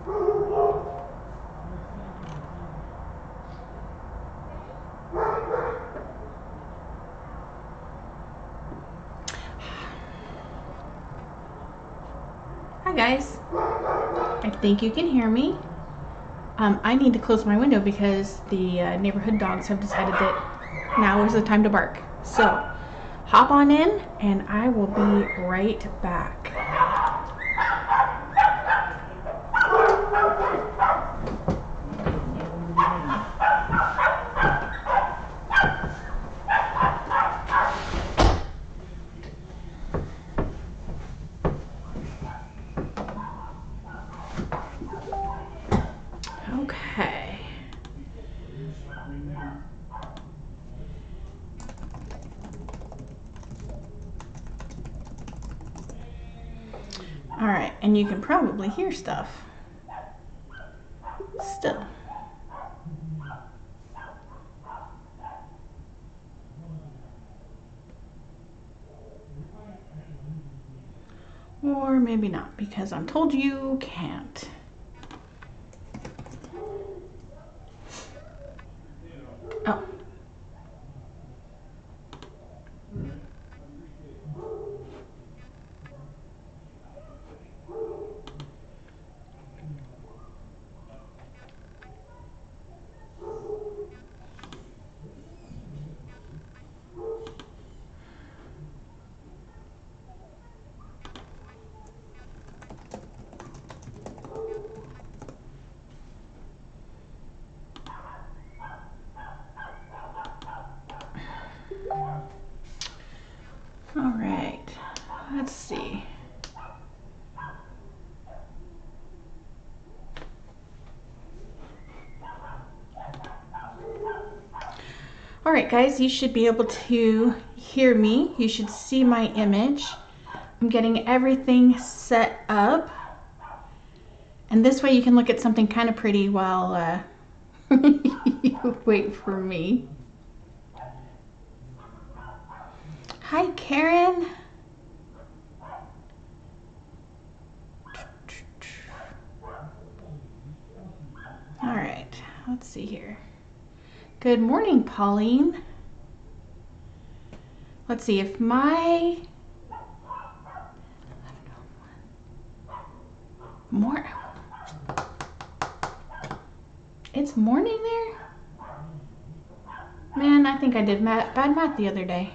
Hi guys, I think you can hear me. I need to close my window because the neighborhood dogs have decided that now is the time to bark. So hop on in and I will be right back. Okay. All right, and you can probably hear stuff still. Or maybe not, because I'm told you can't. Oh. All right, let's see. All right, guys, you should be able to hear me. You should see my image. I'm getting everything set up. And this way you can look at something kind of pretty while you wait for me. Hi, Karen. All right, let's see here. Good morning, Pauline. Let's see if my it's morning there? Man, I think I did bad math the other day.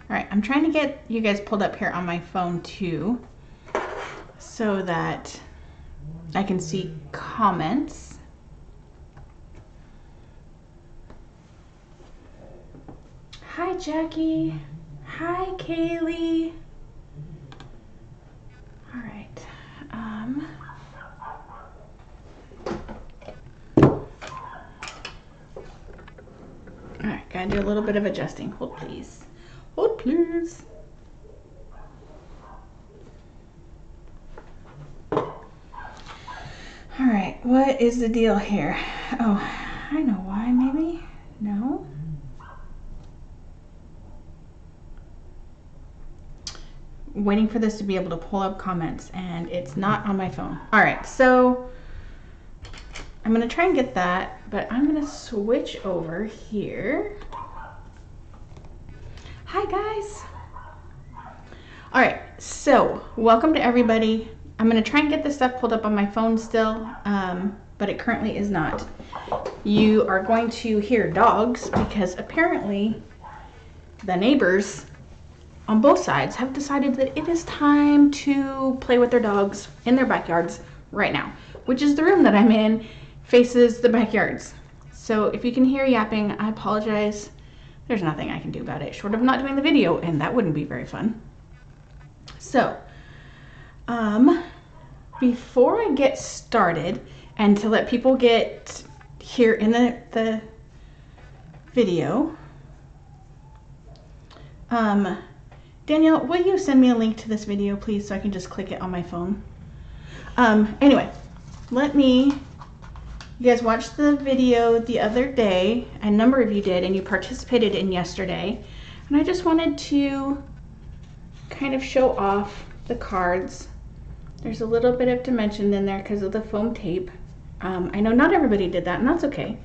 All right, I'm trying to get you guys pulled up here on my phone too, so that I can see comments. Hi, Jackie. Hi, Kaylee. All right. All right, gotta do a little bit of adjusting. Hold, please. Hold, please. All right, what is the deal here? Oh, I know why, maybe? No? Waiting for this to be able to pull up comments, and it's not on my phone. All right, so I'm gonna try and get that, but I'm gonna switch over here. Hi, guys. All right, so welcome to everybody. I'm gonna try and get this stuff pulled up on my phone still, but it currently is not. You are going to hear dogs because apparently the neighbors on both sides have decided that it is time to play with their dogs in their backyards right now, which is the room that I'm in, faces the backyards. So if you can hear yapping, I apologize. There's nothing I can do about it short of not doing the video, and that wouldn't be very fun. So, before I get started, and to let people get here in the video, Danielle, will you send me a link to this video, please, so I can just click it on my phone? Anyway, you guys watched the video the other day, a number of you did, and you participated in yesterday, and I just wanted to kind of show off the cards. There's a little bit of dimension in there because of the foam tape. I know not everybody did that, and that's okay.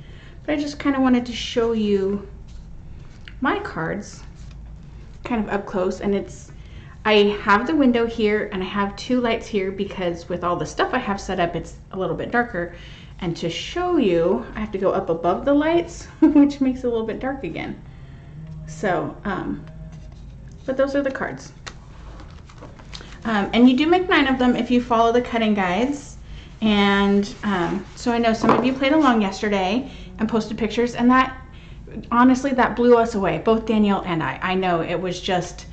But I just kind of wanted to show you my cards kind of up close. And I have the window here and I have 2 lights here because with all the stuff I have set up, it's a little bit darker. And to show you, I have to go up above the lights, which makes it a little bit dark again. So, but those are the cards. And you do make 9 of them if you follow the cutting guides. And so I know some of you played along yesterday and posted pictures, and that, honestly, that blew us away, both Danielle and I. I know it was just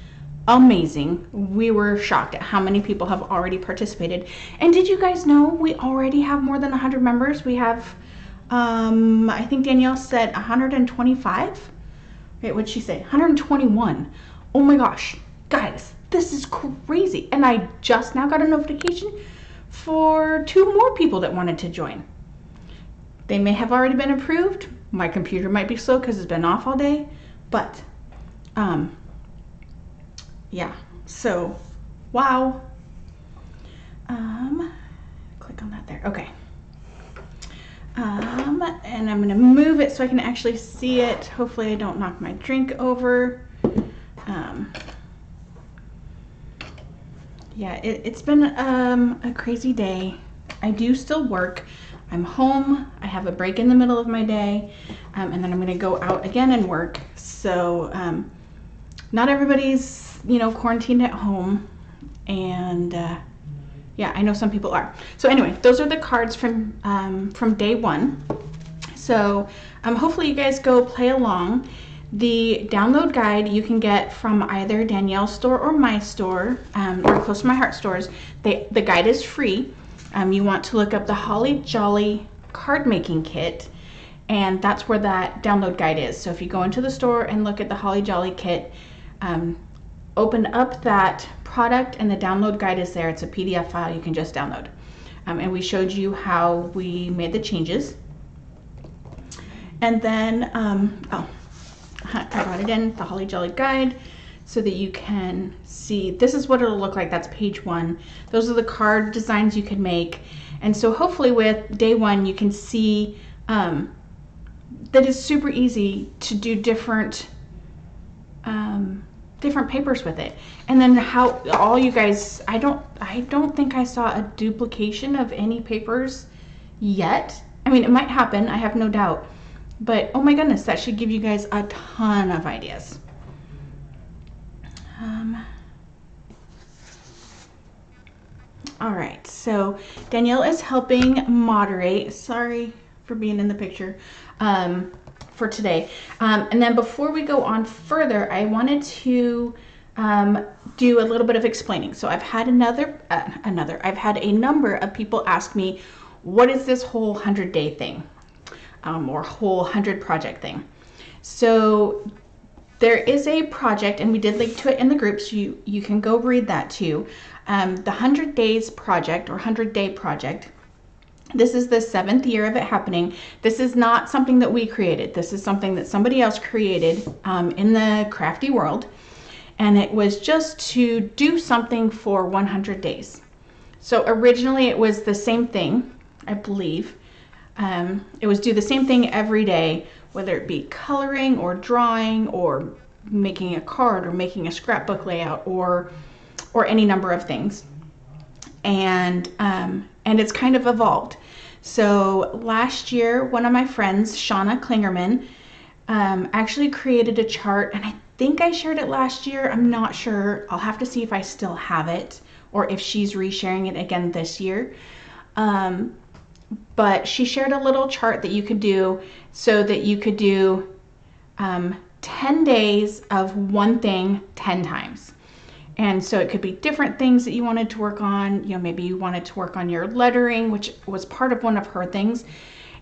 amazing. We were shocked at how many people have already participated. And did you guys know we already have more than 100 members? We have, I think Danielle said 125. Wait, what'd she say? 121. Oh my gosh, guys, this is crazy. And I just now got a notification for 2 more people that wanted to join. They may have already been approved. My computer might be slow because it's been off all day, but yeah, so wow. Click on that there. Okay. And I'm gonna move it so I can actually see it. Hopefully I don't knock my drink over. Yeah, it's been a crazy day. I do still work. I'm home. I have a break in the middle of my day, and then I'm gonna go out again and work. So not everybody's, you know, quarantined at home, and yeah, I know some people are. So anyway, those are the cards from day 1. So hopefully you guys go play along. The download guide you can get from either Danielle's store or my store, or Close to My Heart stores. The guide is free. You want to look up the Holly Jolly card making kit, and that's where that download guide is. So if you go into the store and look at the Holly Jolly kit, open up that product and the download guide is there. It's a PDF file you can just download. And we showed you how we made the changes. And then, I brought it in, the Holly Jolly guide, so that you can see, this is what it'll look like. That's page 1. Those are the card designs you can make. And so hopefully with day 1, you can see that it's super easy to do different papers with it. And then how all you guys, I don't think I saw a duplication of any papers yet. I mean, it might happen, I have no doubt. But oh my goodness, that should give you guys a ton of ideas. All right, so Danielle is helping moderate. Sorry for being in the picture for today. And then before we go on further, I wanted to do a little bit of explaining. So I've had I've had a number of people ask me, what is this whole 100-day thing? Or whole 100 project thing. So there is a project, and we did link to it in the group, so you can go read that too. The 100 Days Project, or 100-Day Project. This is the 7th year of it happening. This is not something that we created. This is something that somebody else created in the crafty world. And it was just to do something for 100 days. So originally it was the same thing, I believe. It was do the same thing every day, whether it be coloring or drawing or making a card or making a scrapbook layout or any number of things. And it's kind of evolved. So last year, one of my friends, Shauna Klingerman, actually created a chart, and I think I shared it last year. I'm not sure. I'll have to see if I still have it or if she's resharing it again this year. But she shared a little chart that you could do so that you could do 10 days of one thing 10 times. And so it could be different things that you wanted to work on. You know, maybe you wanted to work on your lettering, which was part of one of her things.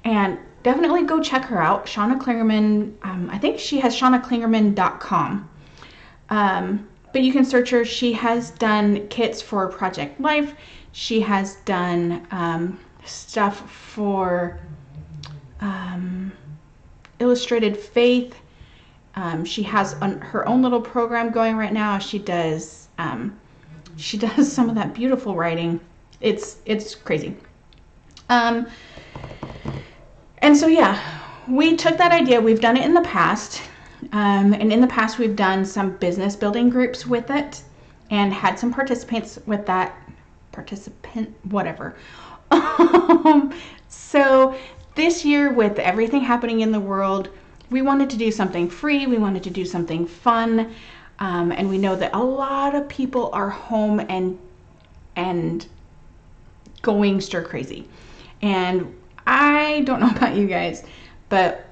And definitely go check her out, Shauna Klingerman. I think she has shaunaklingerman.com. But you can search her. She has done kits for Project Life. She has done stuff for Illustrated Faith. She has her own little program going right now. She does some of that beautiful writing It's crazy. And so yeah, we took that idea. We've done it in the past. And in the past, we've done some business building groups with it and had some participants with that. Whatever. So this year, with everything happening in the world, we wanted to do something free. We wanted to do something fun. And we know that a lot of people are home and going stir crazy. And I don't know about you guys, but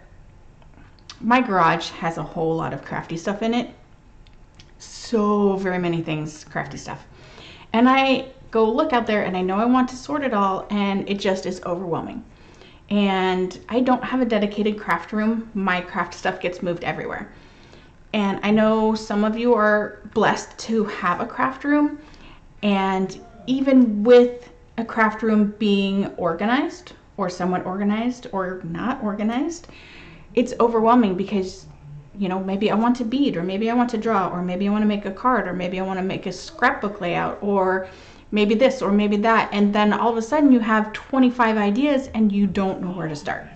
my garage has a whole lot of crafty stuff in it. So very many things, crafty stuff. And I go look out there and I know I want to sort it all, and it just is overwhelming. And I don't have a dedicated craft room. My craft stuff gets moved everywhere. And I know some of you are blessed to have a craft room, and even with a craft room being organized or somewhat organized or not organized, it's overwhelming because, you know, maybe I want to bead, or maybe I want to draw, or maybe I want to make a card, or maybe I want to make a scrapbook layout, or maybe this, or maybe that. And then all of a sudden you have 25 ideas and you don't know where to start.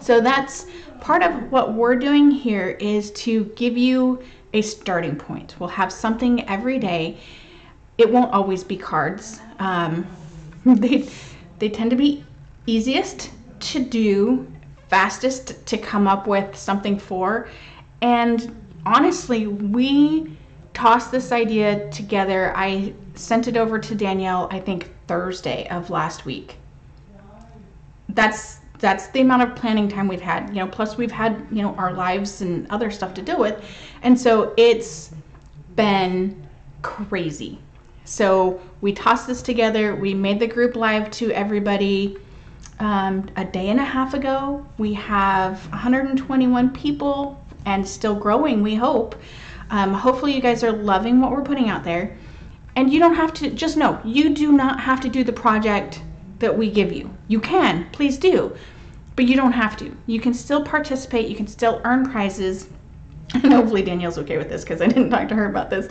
So that's part of what we're doing here, is to give you a starting point. We'll have something every day. It won't always be cards. They tend to be easiest to do, fastest to come up with something for. And honestly, we tossed this idea together. I sent it over to Danielle, I think Thursday of last week. That's the amount of planning time we've had, you know, plus we've had, you know, our lives and other stuff to deal with. And so it's been crazy. So we tossed this together. We made the group live to everybody a day and a half ago. We have 121 people and still growing, we hope. Hopefully you guys are loving what we're putting out there. And you don't have to, just know, you do not have to do the project that we give you. You can, please do, but you don't have to. You can still participate, you can still earn prizes. And hopefully Danielle's okay with this because I didn't talk to her about this.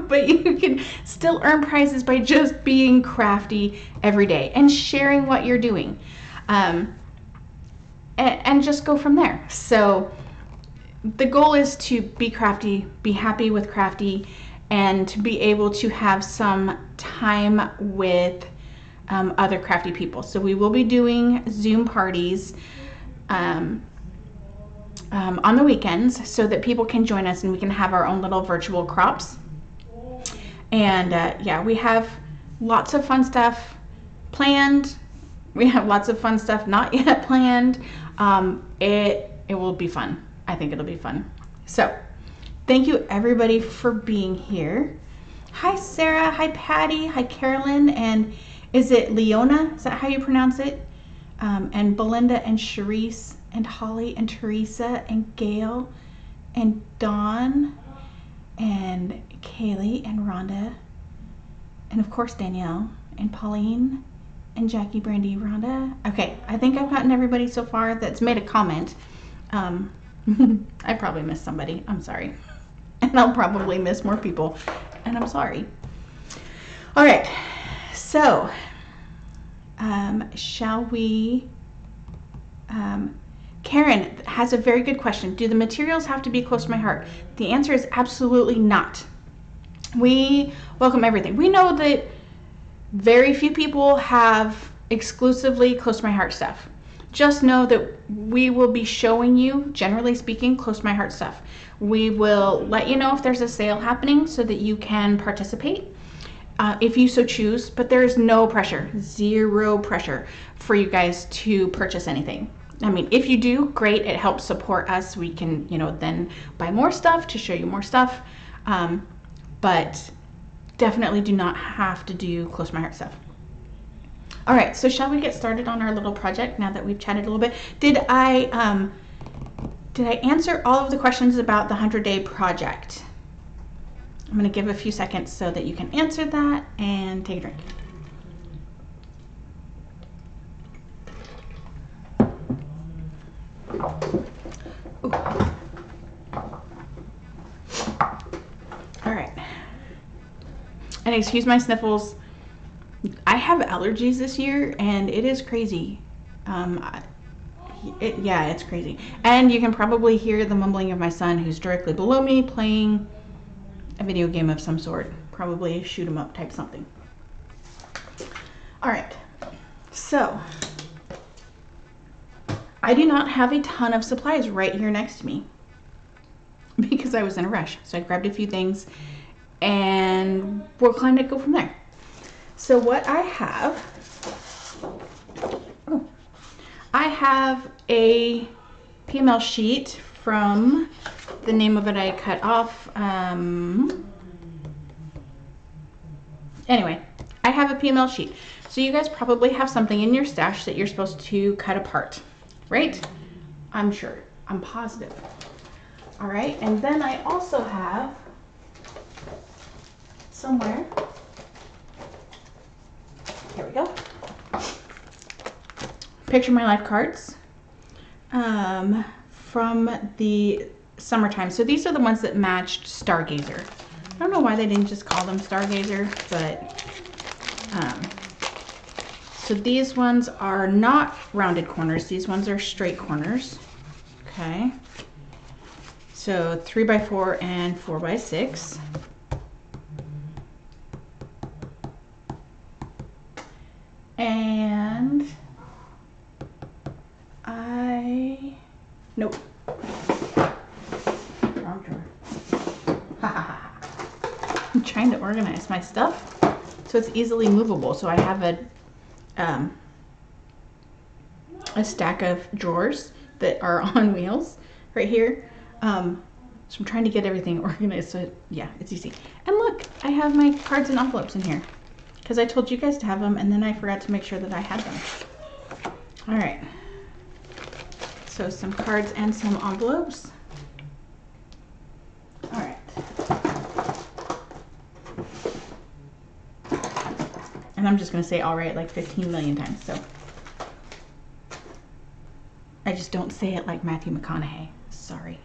But you can still earn prizes by just being crafty every day and sharing what you're doing. And just go from there. So the goal is to be crafty, be happy with crafty, and to be able to have some time with other crafty people. So we will be doing Zoom parties on the weekends so that people can join us and we can have our own little virtual crops. And yeah, we have lots of fun stuff planned. We have lots of fun stuff not yet planned. It will be fun. I think it'll be fun. So thank you everybody for being here. Hi Sarah, hi Patty, hi Carolyn, and is it Leona? Is that how you pronounce it? And Belinda and Sharice and Holly and Teresa and Gail and Dawn and Kaylee and Rhonda and of course Danielle and Pauline and Jackie, Brandy, Rhonda. Okay, I think I've gotten everybody so far that's made a comment. I probably missed somebody. I'm sorry. And I'll probably miss more people. And I'm sorry. All right. So, shall we... Karen has a very good question. Do the materials have to be close to my heart? The answer is absolutely not. We welcome everything. We know that very few people have exclusively close to my heart stuff. Just know that we will be showing you, generally speaking, close to my heart stuff. We will let you know if there's a sale happening so that you can participate if you so choose, but there is no pressure, zero pressure for you guys to purchase anything. I mean, if you do, great, it helps support us. We can, you know, then buy more stuff to show you more stuff. But definitely do not have to do close to my heart stuff. All right, so shall we get started on our little project now that we've chatted a little bit? Did I answer all of the questions about the 100-day project? I'm going to give a few seconds so that you can answer that and take a drink. Ooh. All right. And excuse my sniffles. I have allergies this year and it is crazy. Yeah, it's crazy. And you can probably hear the mumbling of my son who's directly below me playing a video game of some sort. Probably shoot 'em up type something. All right, so I do not have a ton of supplies right here next to me because I was in a rush. So I grabbed a few things and we'll kind of go from there. So what I have, I have a PML sheet from, the name of it I cut off. Anyway, I have a PML sheet. So you guys probably have something in your stash that you're supposed to cut apart, right? I'm sure, I'm positive. All right, and then I also have somewhere, here we go, Picture My Life cards from the summertime. So these are the ones that matched Stargazer. I don't know why they didn't just call them Stargazer, but so these ones are not rounded corners. These ones are straight corners. Okay. So 3x4 and 4x6. And nope. Wrong drawer. I'm trying to organize my stuff so it's easily movable. So I have a stack of drawers that are on wheels right here. So I'm trying to get everything organized so yeah, it's easy. And look, I have my cards and envelopes in here because I told you guys to have them and then I forgot to make sure that I had them. All right. So some cards and some envelopes. All right. And I'm just going to say all right like 15 million times. So I just don't say it like Matthew McConaughey. Sorry.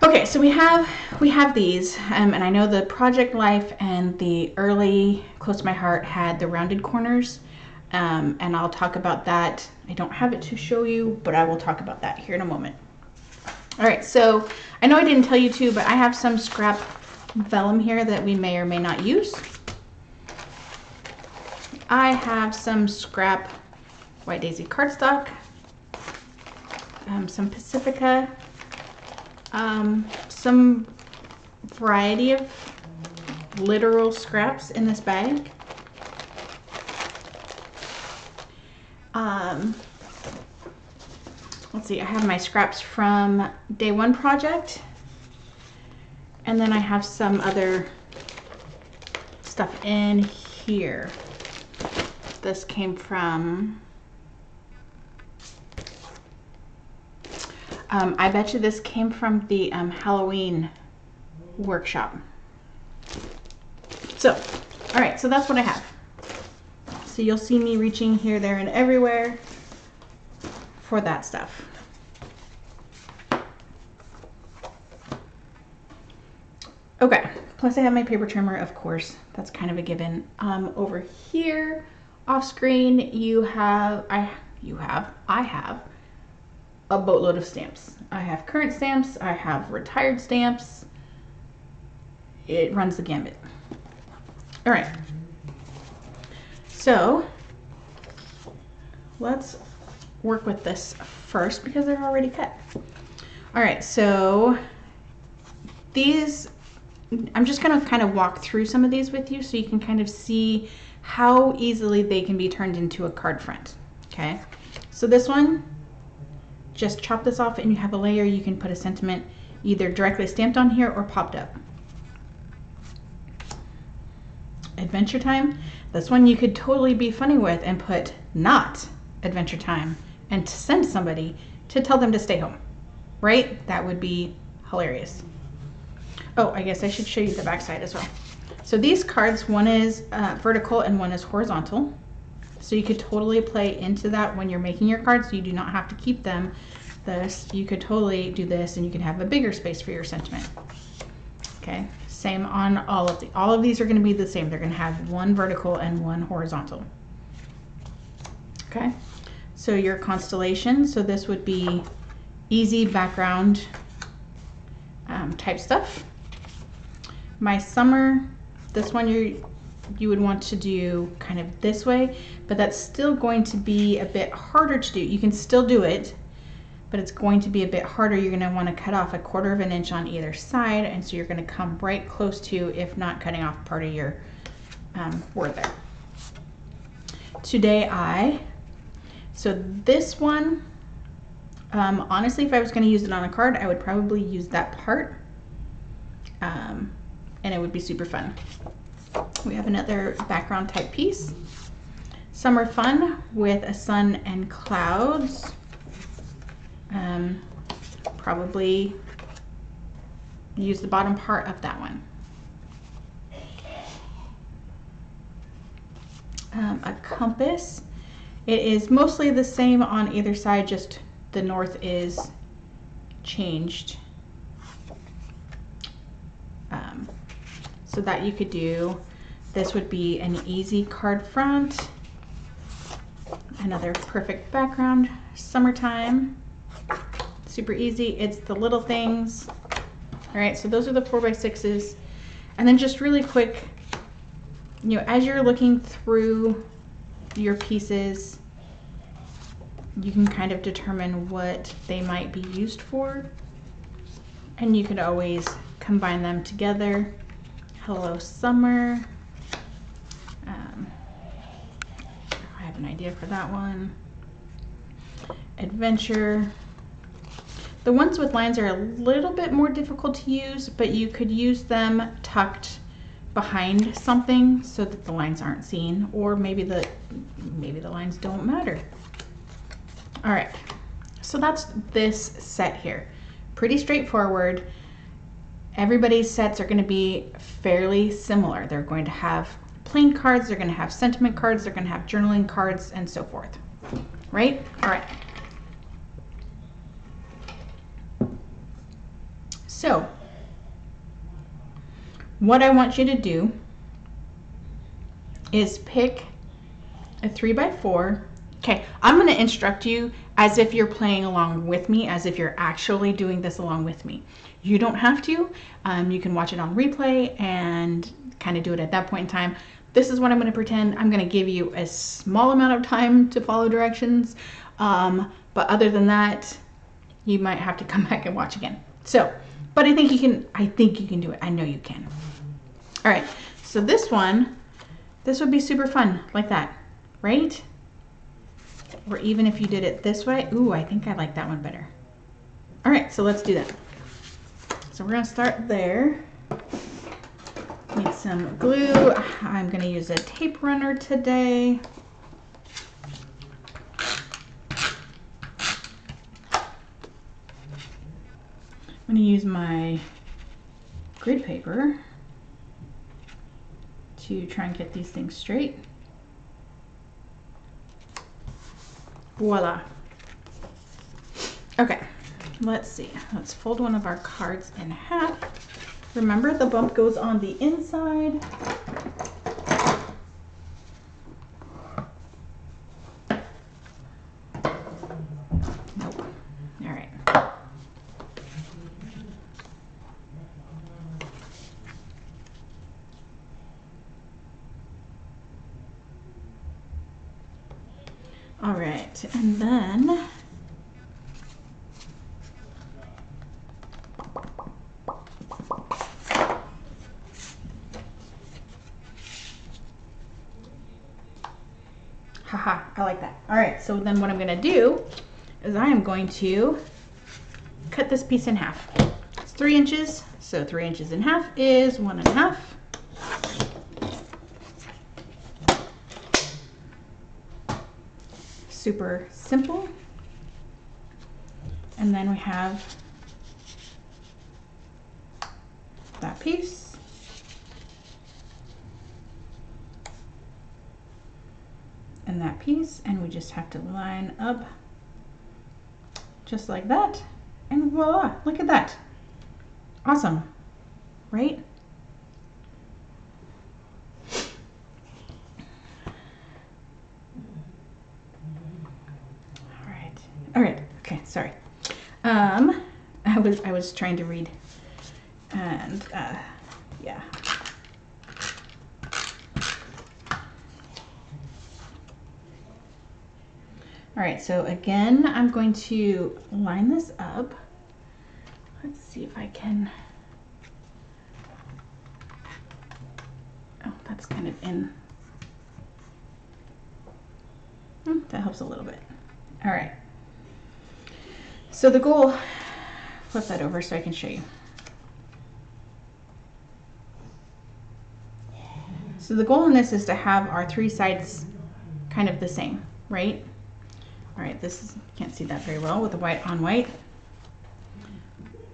Okay, so we have these, and I know the Project Life and the early Close to My Heart had the rounded corners, and I'll talk about that. I don't have it to show you, but I will talk about that here in a moment. All right, so I know I didn't tell you to, but I have some scrap vellum here that we may or may not use. I have some scrap White Daisy cardstock, some Pacifica, some variety of literal scraps in this bag. Let's see, I have my scraps from Day One Project, and then I have some other stuff in here. This came from, I bet you this came from the Halloween workshop. So, all right, so that's what I have. So you'll see me reaching here, there, and everywhere for that stuff. Okay, plus I have my paper trimmer, of course. That's kind of a given. Over here, off screen, I have a boatload of stamps. I have current stamps, I have retired stamps. It runs the gambit. All right. So let's work with this first because they're already cut. All right, so these, I'm just gonna kind of walk through some of these with you so you can kind of see how easily they can be turned into a card front, okay? So this one, just chop this off and you have a layer. You can put a sentiment either directly stamped on here or popped up. Adventure Time, this one you could totally be funny with and put not Adventure Time and to send somebody to tell them to stay home, right? That would be hilarious. Oh, I guess I should show you the back side as well. So these cards, one is vertical and one is horizontal. So you could totally play into that when you're making your cards. So you do not have to keep them this. You could totally do this and you can have a bigger space for your sentiment. Okay, Same on all of these. All of these are going to be the same. They're going to have one vertical and one horizontal. Okay, so your constellation, so this would be easy background type stuff. My summer, this one you would want to do kind of this way, but that's still going to be a bit harder to do. You can still do it, but it's going to be a bit harder. You're going to want to cut off 1/4 of an inch on either side, and so you're going to come right close to, if not cutting off part of your word there. Today so this one, honestly, if I was going to use it on a card, I would probably use that part, and it would be super fun. We have another background type piece. Summer fun with a sun and clouds. Probably use the bottom part of that one. A compass. It is mostly the same on either side, just the north is changed. So that you could do, this would be an easy card front. Another perfect background, summertime. Super easy. It's the little things. All right, so those are the 4x6s. And then just really quick, you know, as you're looking through your pieces, you can kind of determine what they might be used for. And you could always combine them together. Hello Summer. I have an idea for that one. Adventure. The ones with lines are a little bit more difficult to use, but you could use them tucked behind something so that the lines aren't seen, or maybe the lines don't matter. All right, so that's this set here. Pretty straightforward. Everybody's sets are going to be fairly similar. They're going to have plain cards, they're going to have sentiment cards, they're going to have journaling cards, and so forth. Right? All right. So, what I want you to do is pick a 3x4. Okay, I'm going to instruct you as if you're playing along with me, as if you're actually doing this along with me. You don't have to. You can watch it on replay and kind of do it at that point in time. This is what I'm going to pretend. I'm going to give you a small amount of time to follow directions. But other than that, you might have to come back and watch again. So, but I think you can do it. I know you can. All right, so this one, this would be super fun like that, right? Or even if you did it this way. Ooh, I think I like that one better. All right, so let's do that. So we're gonna start there. Need some glue. I'm gonna use a tape runner today. I'm going to use my grid paper to try and get these things straight. Voila. Okay, let's see. Let's fold one of our cards in half. Remember, the bump goes on the inside. Nope. All right. All right, and then haha, I like that. All right, so then what I'm gonna do is I am going to cut this piece in half. It's 3 inches, so 3 inches in half is 1.5. Super simple. And then we have that piece. And that piece, and we just have to line up just like that, and voila, look at that. Awesome, right? I was trying to read, and yeah. All right, so again, I'm going to line this up. Let's see if I can. Oh, that's kind of in. That helps a little bit. All right. So the goal, flip that over so I can show you. So the goal in this is to have our three sides kind of the same, right? All right, this is, can't see that very well with the white on white,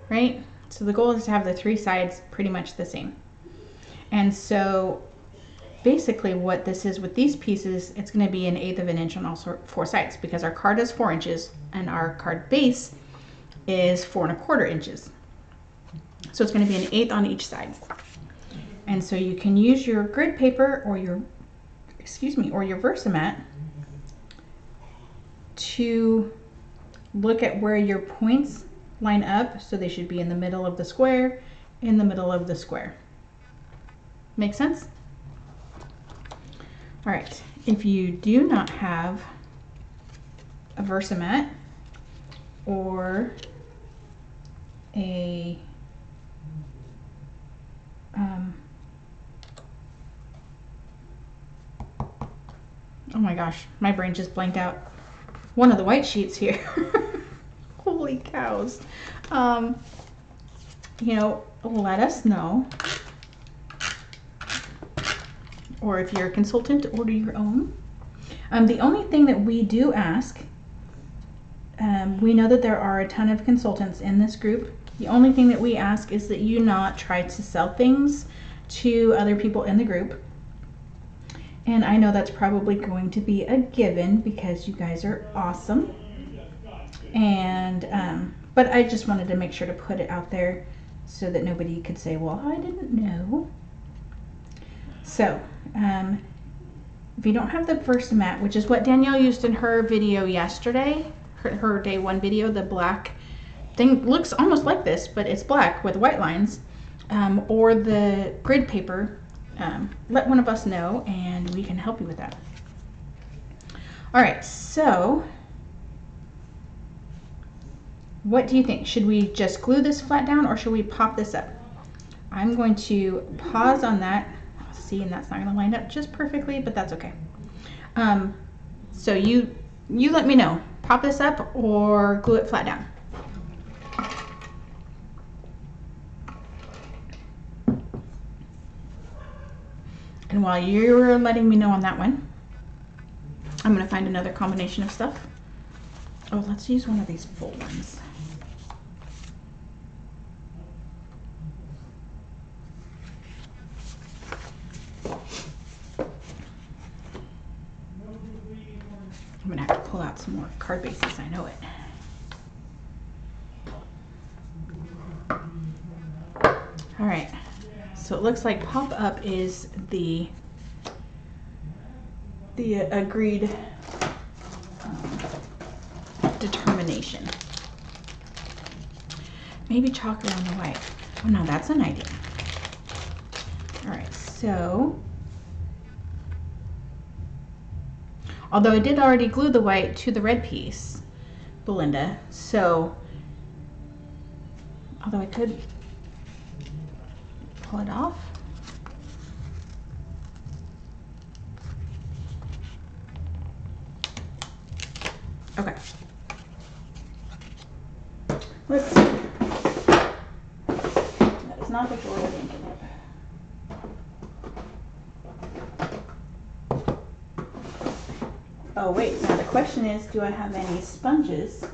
right? So the goal is to have the three sides pretty much the same. And so basically what this is with these pieces, it's going to be 1/8 of an inch on all four sides, because our card is 4 inches and our card base is 4 1/4 inches. So it's going to be 1/8 on each side. And so you can use your grid paper or your, or your Versamat to look at where your points line up. So they should be in the middle of the square, in the middle of the square. Make sense? All right, if you do not have a Versamat or a oh my gosh, my brain just blanked out. One of the white sheets here. Holy cows. You know, let us know. Or if you're a consultant, order your own. The only thing that we do ask, we know that there are a ton of consultants in this group. The only thing that we ask is that you not try to sell things to other people in the group. And I know that's probably going to be a given because you guys are awesome. And, but I just wanted to make sure to put it out there so that nobody could say, well, I didn't know. So, if you don't have the Versamat, which is what Danielle used in her video yesterday, her day one video, the black thing looks almost like this, but it's black with white lines, or the grid paper, let one of us know and we can help you with that. All right, so what do you think? Should we just glue this flat down or should we pop this up? I'm going to pause on that. See, and that's not going to line up just perfectly, but that's okay. So you let me know. Pop this up or glue it flat down. And while you're letting me know on that one, I'm going to find another combination of stuff. Oh, let's use one of these full ones. I'm going to have to pull out some more card bases, I know it. All right, so it looks like pop up is the agreed determination. Maybe chalk around the white. Oh no, that's an idea. All right, so although I did already glue the white to the red piece, Belinda, so although I could pull it off. Okay. Let's see. That is not the joy of inking it. Oh wait, now the question is, do I have any sponges?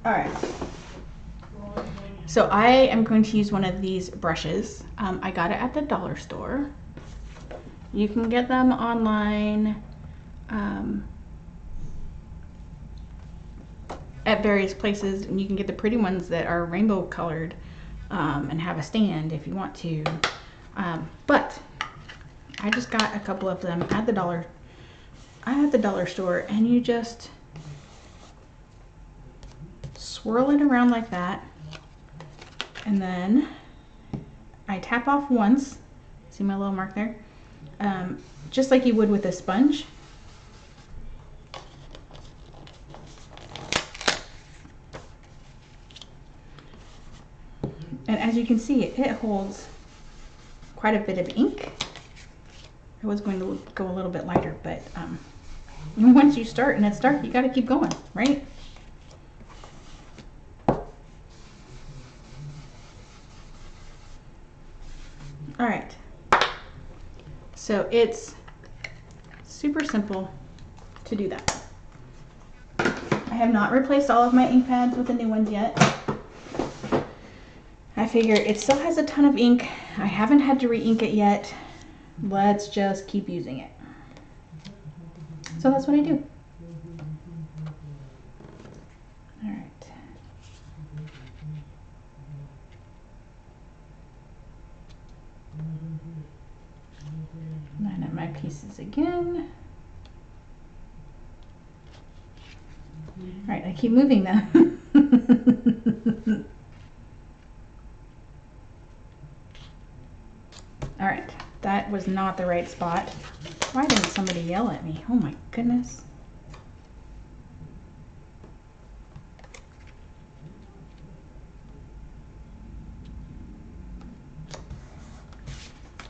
All right, so I am going to use one of these brushes. I got it at the dollar store. You can get them online. at various places, and you can get the pretty ones that are rainbow colored and have a stand if you want to. But I just got a couple of them at the dollar store, and you just swirl it around like that, and then I tap off once. See my little mark there? Just like you would with a sponge. And as you can see, it holds quite a bit of ink. I was going to go a little bit lighter, but once you start and it's dark, you got to keep going, right? All right. So it's super simple to do that. I have not replaced all of my ink pads with the new ones yet. I figure it still has a ton of ink. I haven't had to re-ink it yet. Let's just keep using it. So that's what I do. All right. Line up my pieces again. All right, I keep moving them. All right, that was not the right spot. Why didn't somebody yell at me? Oh my goodness.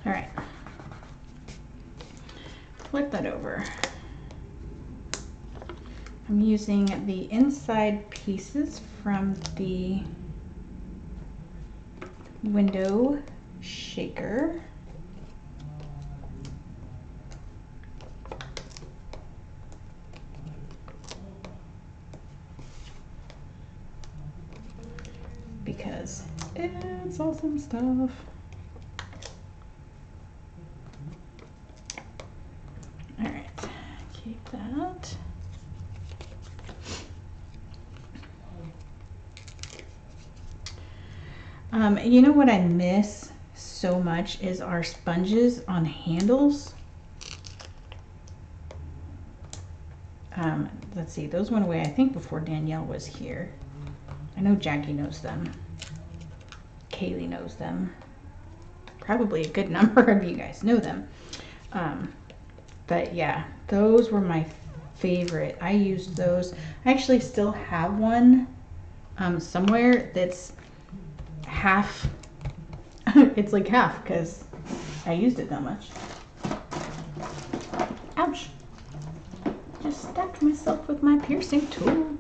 All right, flip that over. I'm using the inside pieces from the window shaker. Because it's awesome stuff. All right, keep that. You know what I miss so much is our sponges on handles. Let's see, those went away I think before Danielle was here. I know Jackie knows them. Kaylee knows them. Probably a good number of you guys know them. But yeah, those were my favorite. I used those. I actually still have one somewhere that's half. It's like half because I used it that much. Ouch. Just stabbed myself with my piercing tool.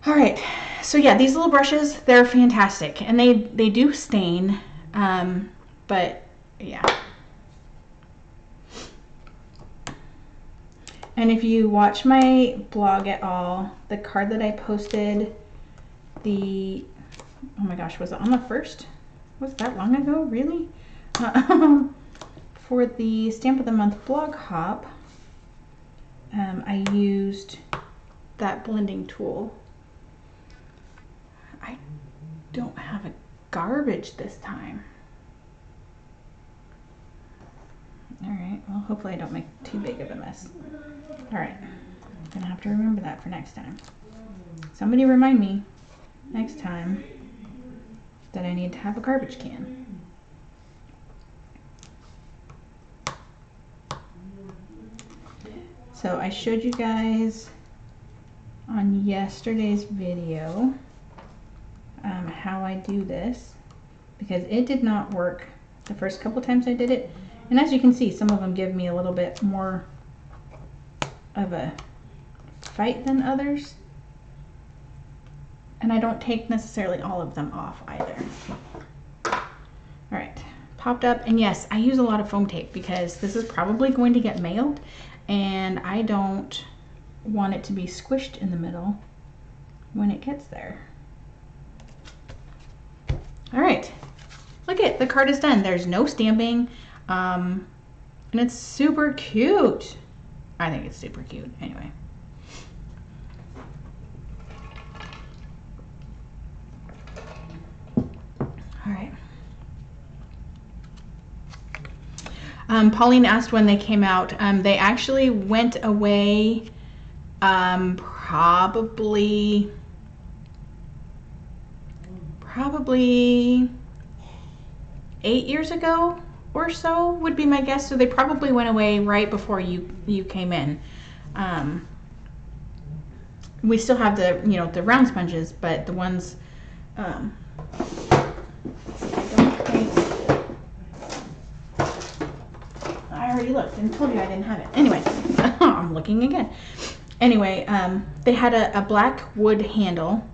All right, so yeah, these little brushes, they're fantastic, and they do stain, but yeah. And if you watch my blog at all, the card that I posted, oh my gosh, was it on the 1st? Was it that long ago, really? For the Stamp of the Month blog hop, I used that blending tool. I don't have a garbage this time. All right, well, hopefully I don't make too big of a mess. All right, I'm gonna have to remember that for next time. Somebody remind me next time that I need to have a garbage can. So I showed you guys on yesterday's video how I do this, because it did not work the first couple times I did it. And as you can see, some of them give me a little bit more of a fight than others. And I don't take necessarily all of them off either. All right, popped up. And yes, I use a lot of foam tape because this is probably going to get mailed, and I don't want it to be squished in the middle when it gets there. All right, look it, the card is done. There's no stamping, and it's super cute. I think it's super cute anyway. Pauline asked when they came out. They actually went away probably 8 years ago or so would be my guess. So they probably went away right before you came in. We still have the, you know, the round sponges, but the ones I already looked and told you I didn't have it. Anyway, I'm looking again. Anyway, they had a black wood handle,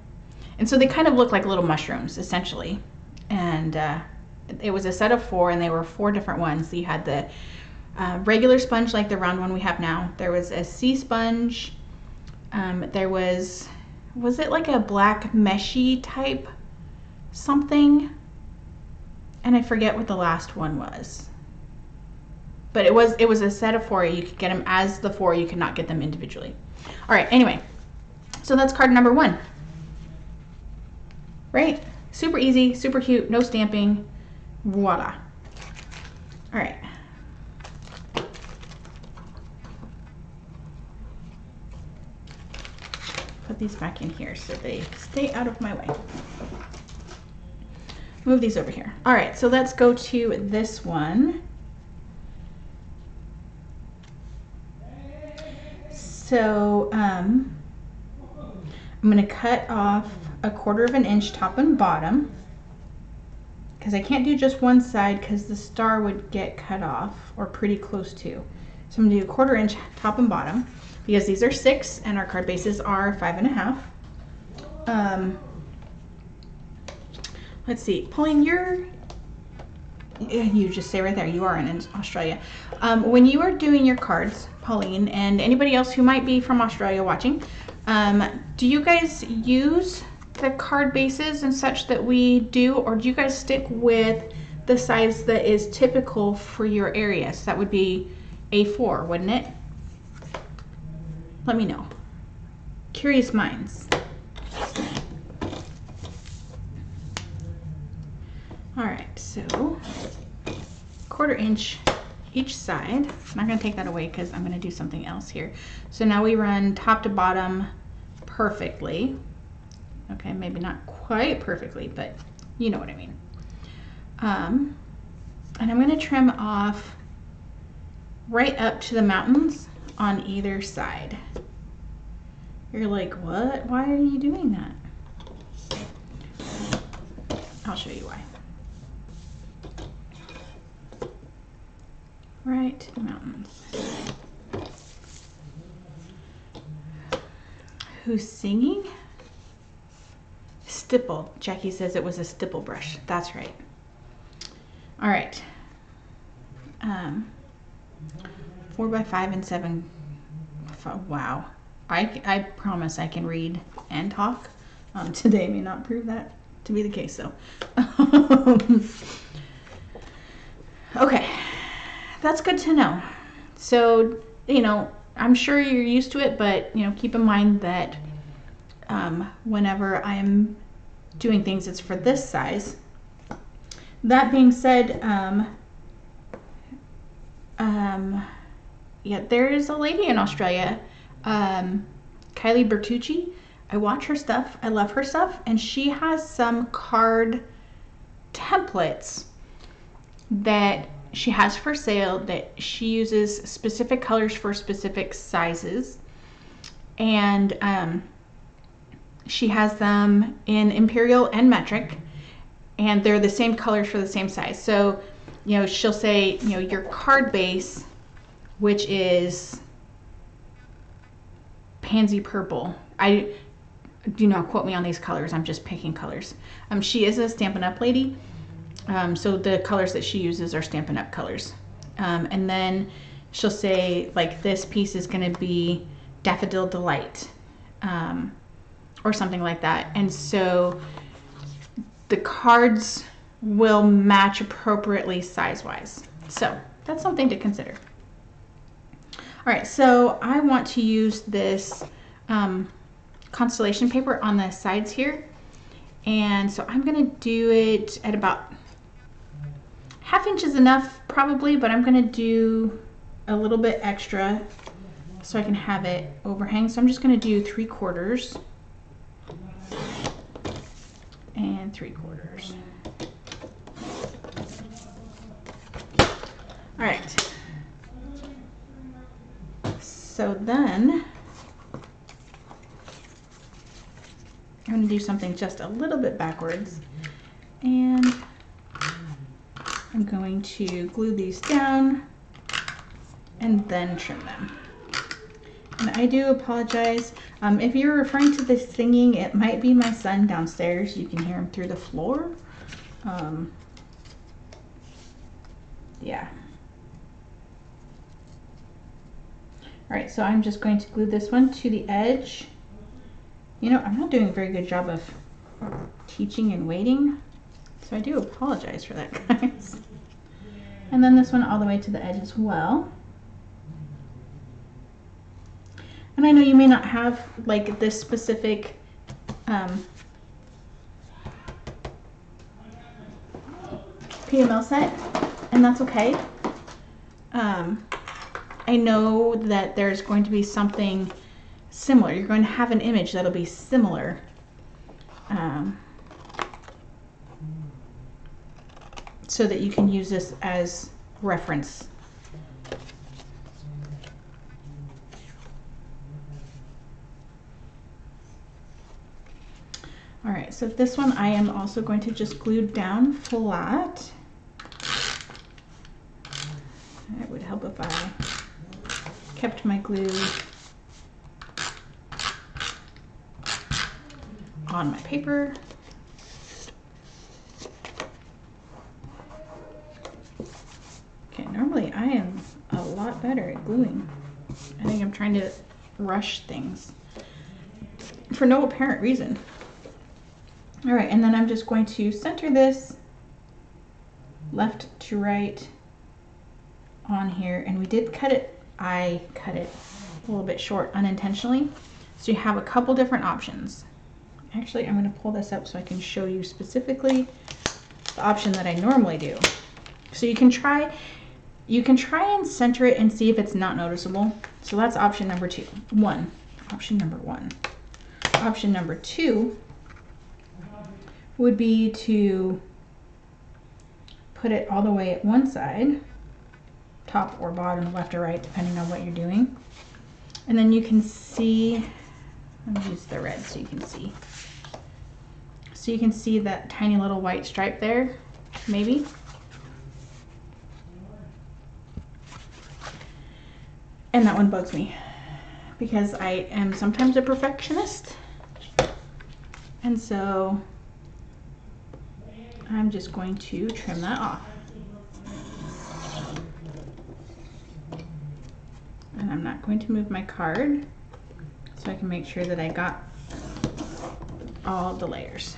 and so they kind of look like little mushrooms essentially. And it was a set of 4, and they were 4 different ones. So you had the regular sponge, like the round one we have now. There was a sea sponge. There was it like a black meshy type something? And I forget what the last one was. But it was a set of 4. You could get them as the 4. You could not get them individually. All right, anyway. So that's card number 1. Right? Super easy, super cute, no stamping. Voila. All right. Put these back in here so they stay out of my way. Move these over here. All right, so let's go to this one. So I'm gonna cut off 1/4 inch top and bottom, because I can't do just one side because the star would get cut off, or pretty close to. So I'm gonna do 1/4 inch top and bottom, because these are 6 and our card bases are 5.5. Let's see, Pauline, you just say right there, you are in Australia. When you are doing your cards, Pauline, and anybody else who might be from Australia watching, do you guys use the card bases and such that we do, or do you guys stick with the size that is typical for your area? So that would be A4, wouldn't it? Let me know. Curious minds. All right, so 1/4 inch each side. I'm not gonna take that away because I'm gonna do something else here. So now we run top to bottom perfectly. Okay, maybe not quite perfectly, but you know what I mean. And I'm gonna trim off right up to the mountains on either side. You're like, what? Why are you doing that? I'll show you why. Right to the mountains. Who's singing? Stipple. Jackie says it was a stipple brush. That's right. All right. 4 by 5 and 7. Wow. I promise I can read and talk. Today may not prove that to be the case, though. Okay. That's good to know. So, you know, I'm sure you're used to it, but, you know, keep in mind that whenever I'm doing things, it's for this size. That being said, yeah, there is a lady in Australia, Kylie Bertucci. I watch her stuff. I love her stuff. And she has some card templates that she has for sale that she uses specific colors for specific sizes. And she has them in imperial and metric, and they're the same colors for the same size. So, you know, she'll say, you know, your card base, which is pansy purple. I do not quote me on these colors. I'm just picking colors. She is a Stampin' Up! Lady. So the colors that she uses are Stampin' Up! Colors. And then she'll say, like, this piece is going to be Daffodil Delight, or something like that. And so the cards will match appropriately size-wise. So that's something to consider. All right, so I want to use this constellation paper on the sides here. And so I'm going to do it at about 1/2 inch is enough probably, but I'm gonna do a little bit extra so I can have it overhang. So I'm just gonna do 3/4 and 3/4. All right. So then I'm going to do something just a little bit backwards, and I'm going to glue these down and then trim them. And I do apologize. If you're referring to the singing, it might be my son downstairs. You can hear him through the floor. Yeah. All right, so I'm just going to glue this one to the edge. You know, I'm not doing a very good job of teaching and waiting, so I do apologize for that, guys. And then this one all the way to the edge as well. And I know you may not have like this specific PML set, and that's okay. I know that there's going to be something similar. You're going to have an image that'll be similar. So that you can use this as reference. All right, so this one I am also going to just glue down flat. It would help if I kept my glue on my paper. Okay, normally I am a lot better at gluing. I think I'm trying to rush things for no apparent reason. All right, and then I'm just going to center this left to right on here, and we did cut it. I cut it a little bit short unintentionally. So you have a couple different options. Actually, I'm going to pull this up so I can show you specifically the option that I normally do. So you can try and center it and see if it's not noticeable. So that's option number one. Option number one. Option number two would be to put it all the way at one side, top or bottom, left or right, depending on what you're doing. And then you can see, let me use the red so you can see. So you can see that tiny little white stripe there, maybe. And that one bugs me because I am sometimes a perfectionist. And so I'm just going to trim that off. And I'm not going to move my card so I can make sure that I got all the layers.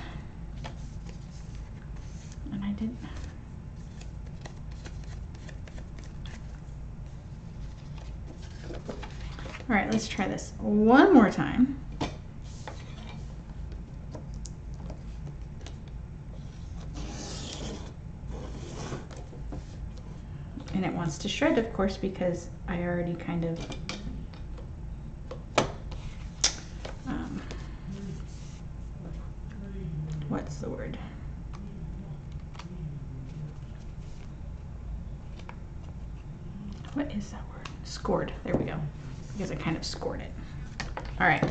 And I didn't. All right, let's try this one more time. And it wants to shred, of course, because I already kind of what's the word? What is that word? Scored. There we go. Because I kind of scored it. All right.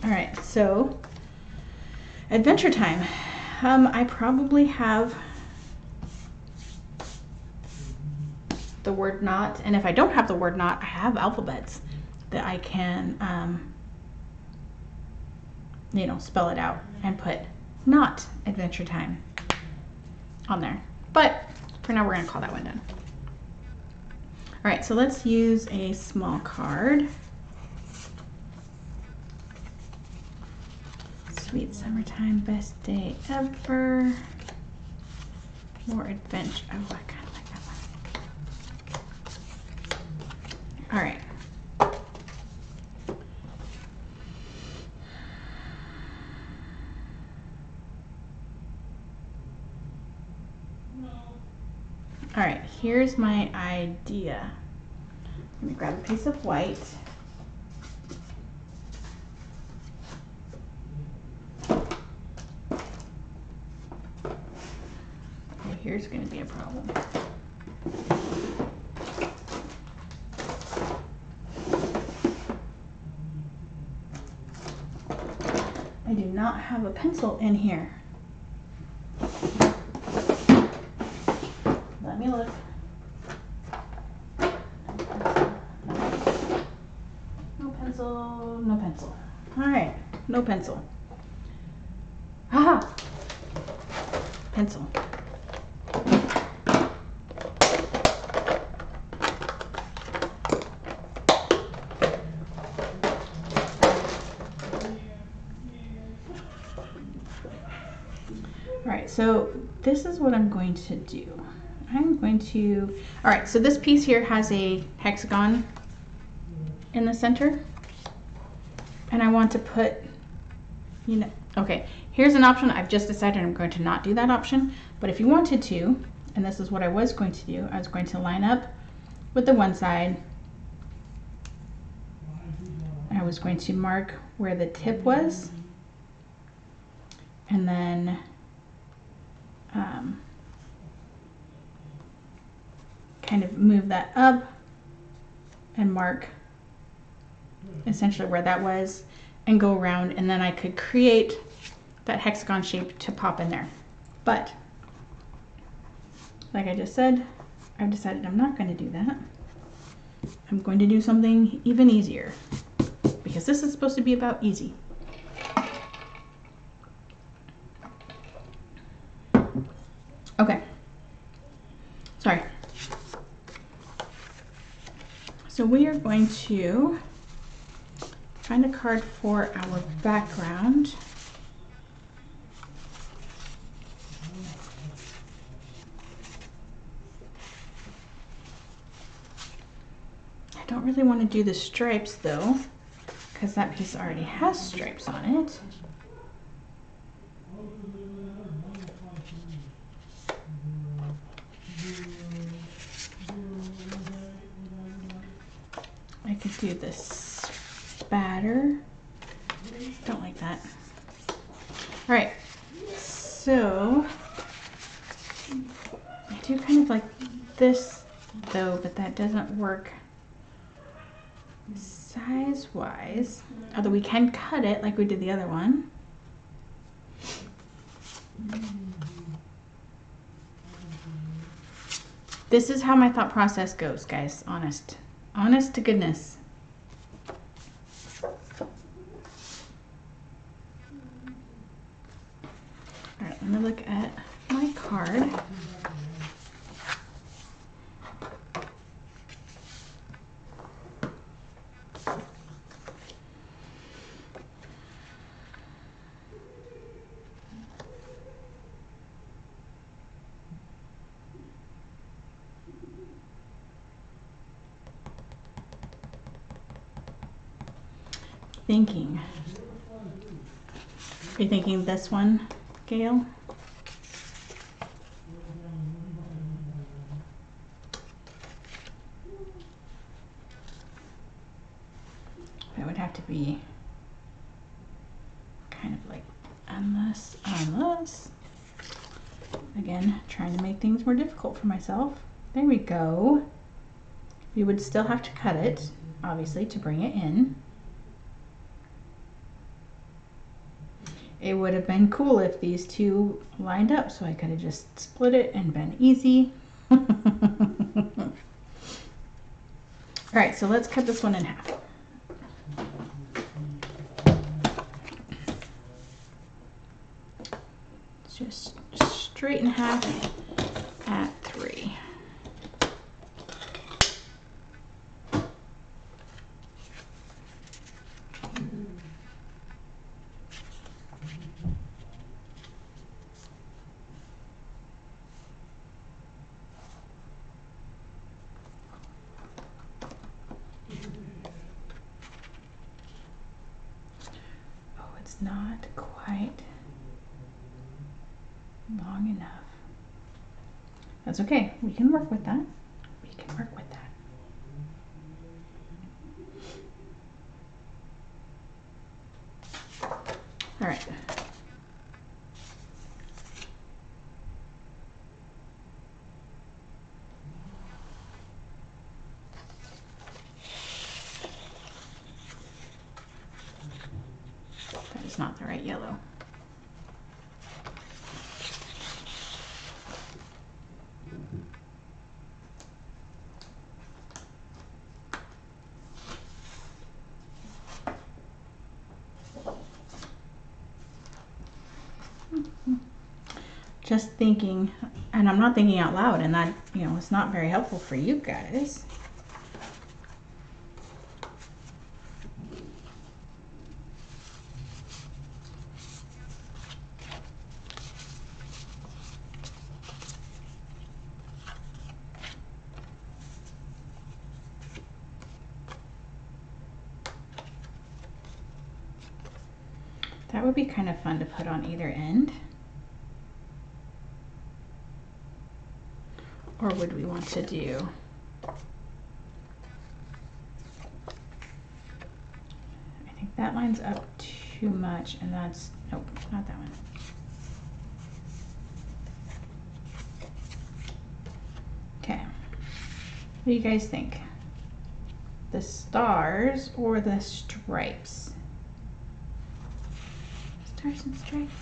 All right, so Adventure Time. I probably have the word not, and if I don't have the word not, I have alphabets that I can, you know, spell it out and put not Adventure Time on there. But for now, we're gonna call that one done. All right, so let's use a small card. Sweet summertime, best day ever. More adventure. Oh, I kind of like that one. All right. All right, here's my idea. Let me grab a piece of white. Okay, here's going to be a problem. I do not have a pencil in here. Let me look. No pencil, no pencil. All right, no pencil. Haha! Pencil. All right, so this is what I'm going to do. All right, so this piece here has a hexagon in the center. And I want to put, okay, here's an option. I've just decided I'm going to not do that option. But if you wanted to, and this is what I was going to do, I was going to line up with the one side. I was going to mark where the tip was. And then kind of move that up and mark essentially where that was and go around, and then I could create that hexagon shape to pop in there. But like I just said, I've decided I'm not going to do that. I'm going to do something even easier, because this is supposed to be about easy. Okay, sorry. So we are going to find a card for our background. I don't really want to do the stripes though, because that piece already has stripes on it. I could do this spatter. Don't like that. All right, so I do kind of like this though, but that doesn't work size-wise. Although we can cut it like we did the other one. This is how my thought process goes, guys. Honest to goodness. All right, let me look at my card. Thinking. Are you thinking this one, Gail? It would have to be kind of like unless. Again, trying to make things more difficult for myself. There we go. You would still have to cut it, obviously, to bring it in. It would have been cool if these two lined up, so I could have just split it and been easy. All right, so let's cut this one in half. Just straight in half at 3. Not quite long enough. That's okay. We can work with that. We can work with that. All right. That is not the right yellow. Just thinking, and I'm not thinking out loud, and that, you know, it's not very helpful for you guys. That would be kind of fun to put on either end. Or would we want to do, I think that line's up too much, and that's, nope, not that one. Okay, what do you guys think? The stars or the stripes? Stars and stripes.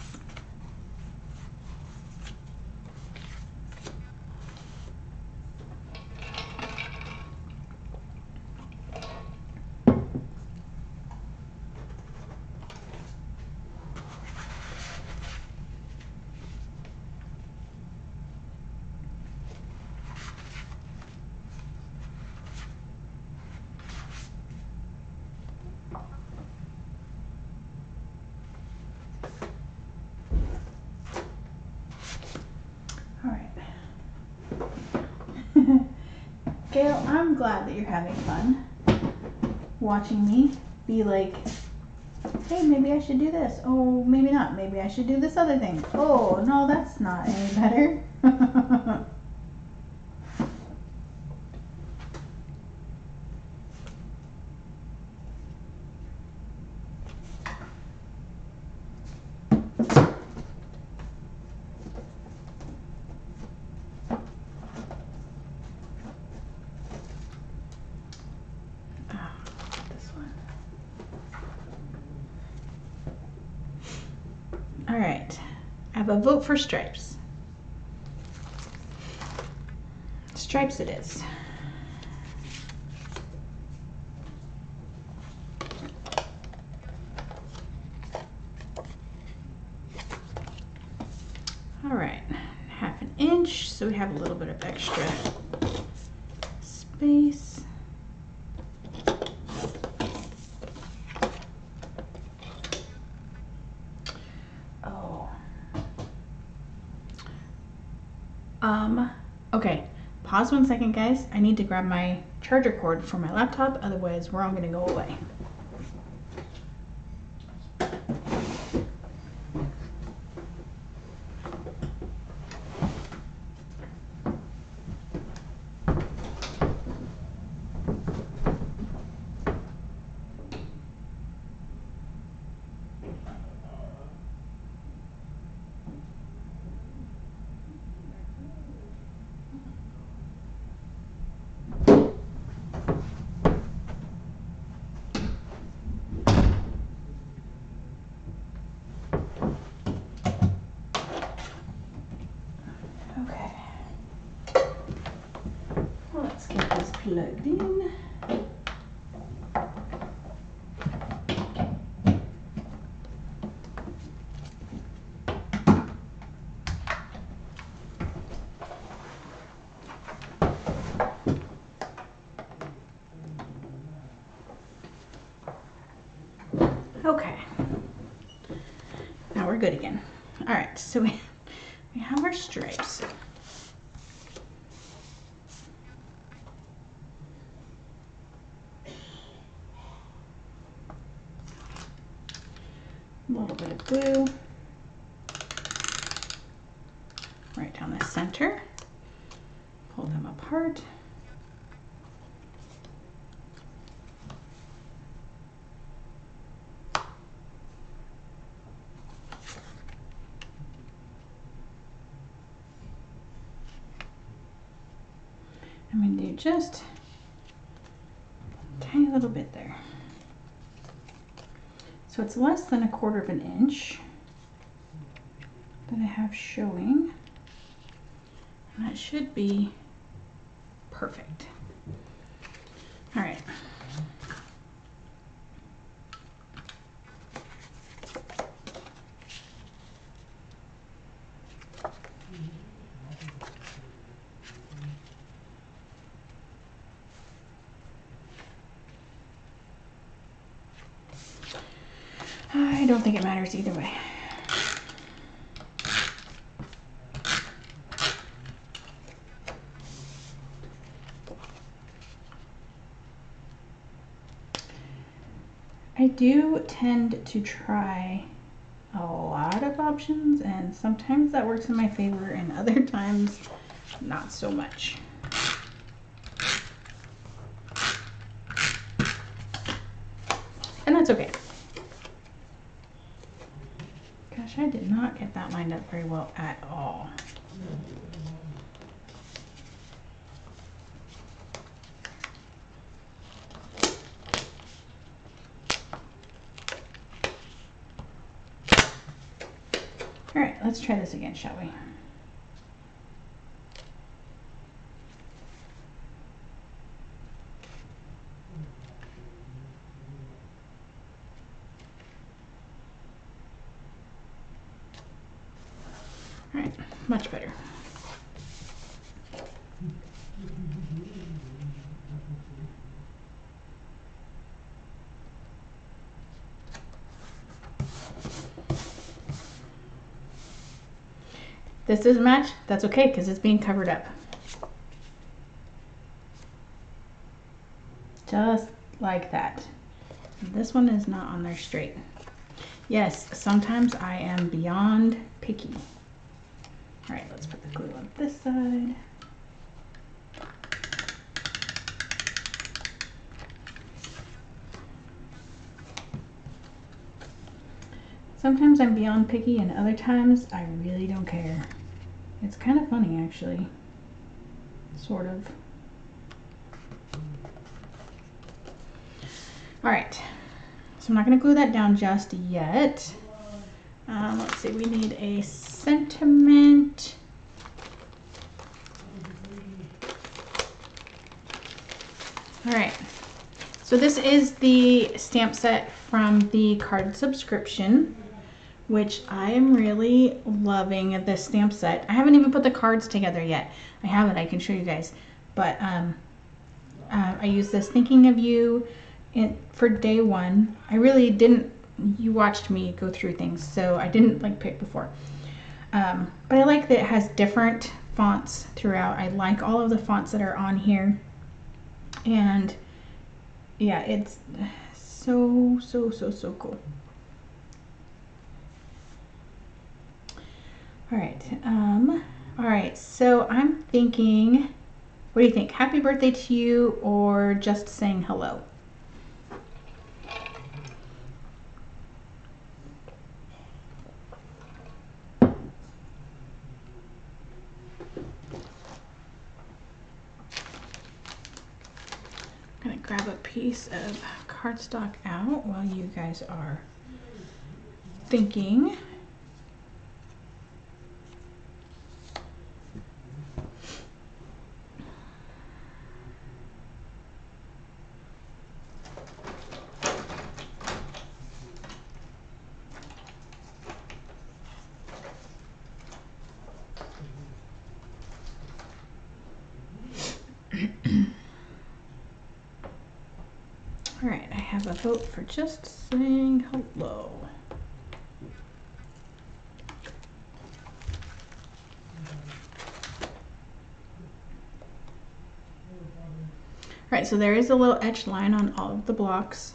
Gail, I'm glad that you're having fun watching me be like, hey, maybe I should do this. Oh, maybe not. Maybe I should do this other thing. Oh, no, that's not any better. All right, I have a vote for stripes. Stripes it is. All right, 1/2 inch, so we have a little bit of extra space. Okay, pause 1 second, guys. I need to grab my charger cord for my laptop, otherwise we're all gonna go away. Plugged in. Okay, now we're good again. All right, so we have our stripes. A little bit of glue right down the center. apart. I'm going to do just a tiny little bit there. So it's less than 1/4 inch that I have showing. And that should be perfect. All right. I don't think it matters either way. I do tend to try a lot of options, and sometimes that works in my favor and other times not so much. And that's okay. Gosh, I did not get that lined up very well at all. All right, let's try this again, shall we? All right, much better. This doesn't match, that's okay, because it's being covered up. Just like that. This one is not on there straight. Yes, sometimes I am beyond picky. All right, let's put the glue on this side. Sometimes I'm beyond picky and other times I really don't care. It's kind of funny actually, sort of. All right, so I'm not gonna glue that down just yet. Let's see, we need a sentiment. All right, so this is the stamp set from the card subscription, which I am really loving this stamp set. I haven't even put the cards together yet. I have it, I can show you guys. But I used this Thinking of You for day one. I really didn't, you watched me go through things, so I didn't like pick before. But I like that it has different fonts throughout. I like all of the fonts that are on here. And yeah, it's so cool. All right, so I'm thinking, what do you think? Happy birthday to you or just saying hello? I'm gonna grab a piece of cardstock out while you guys are thinking. All right, I have a vote for just saying hello. All right, so there is a little etched line on all of the blocks,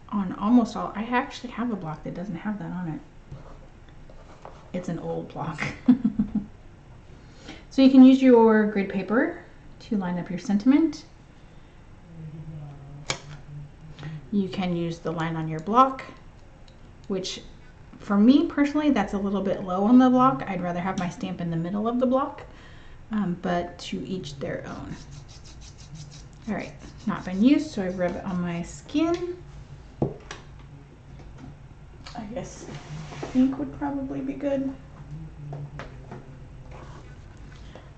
on almost all. I actually have a block that doesn't have that on it. It's an old block. So you can use your grid paper to line up your sentiment. You can use the line on your block, which for me personally, that's a little bit low on the block. I'd rather have my stamp in the middle of the block, but to each their own. All right, not been used, so I rub it on my skin. I guess ink would probably be good.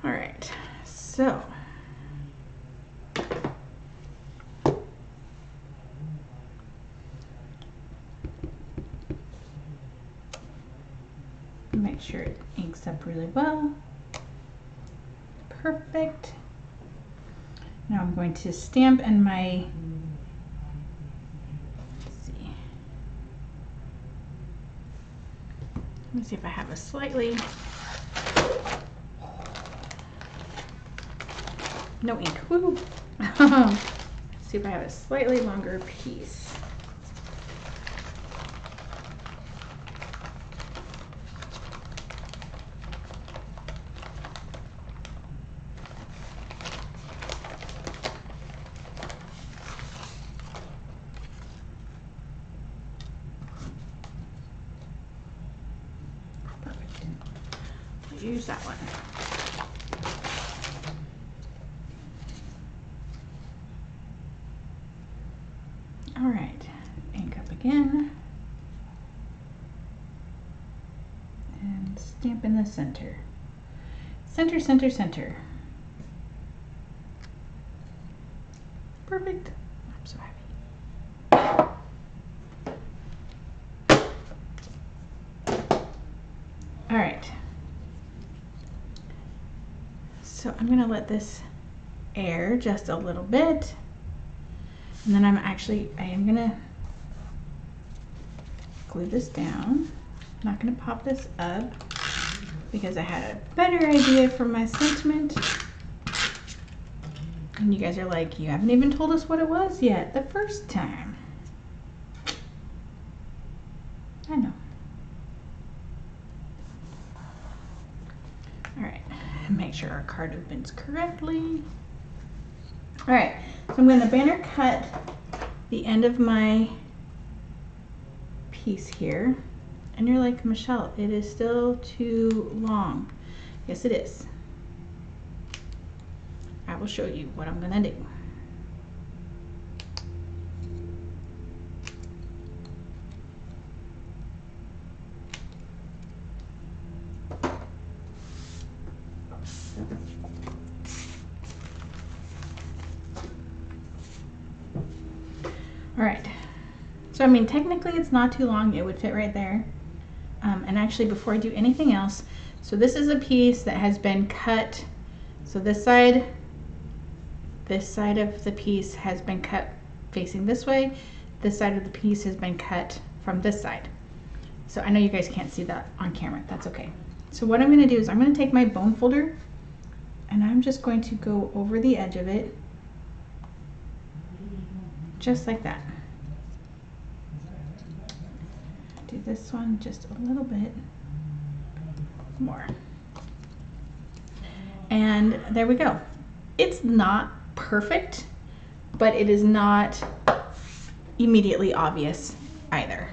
All right, so make sure it inks up really well. Perfect. Now I'm going to stamp in my, let's see. Let me see if I have a slightly, no ink, woo. See if I have a slightly longer piece. Use that one. All right, ink up again. And stamp in the center. Center, center, center. Perfect. I'm so happy. All right. So I'm gonna let this air just a little bit, and then I am gonna glue this down. I'm not gonna pop this up because I had a better idea for my sentiment. And you guys are like, you haven't even told us what it was yet the first time. I know. All right. Make sure our card opens correctly. All right, so I'm going to banner cut the end of my piece here. And you're like, Michelle, it is still too long. Yes, it is. I will show you what I'm going to do. All right, so I mean, technically it's not too long. It would fit right there. And actually, before I do anything else, so this is a piece that has been cut. So this side of the piece has been cut facing this way. This side of the piece has been cut from this side. So I know you guys can't see that on camera. That's okay. So what I'm going to do is I'm going to take my bone folder and I'm just going to go over the edge of it, just like that. Do this one just a little bit more. And there we go. It's not perfect, but it is not immediately obvious either.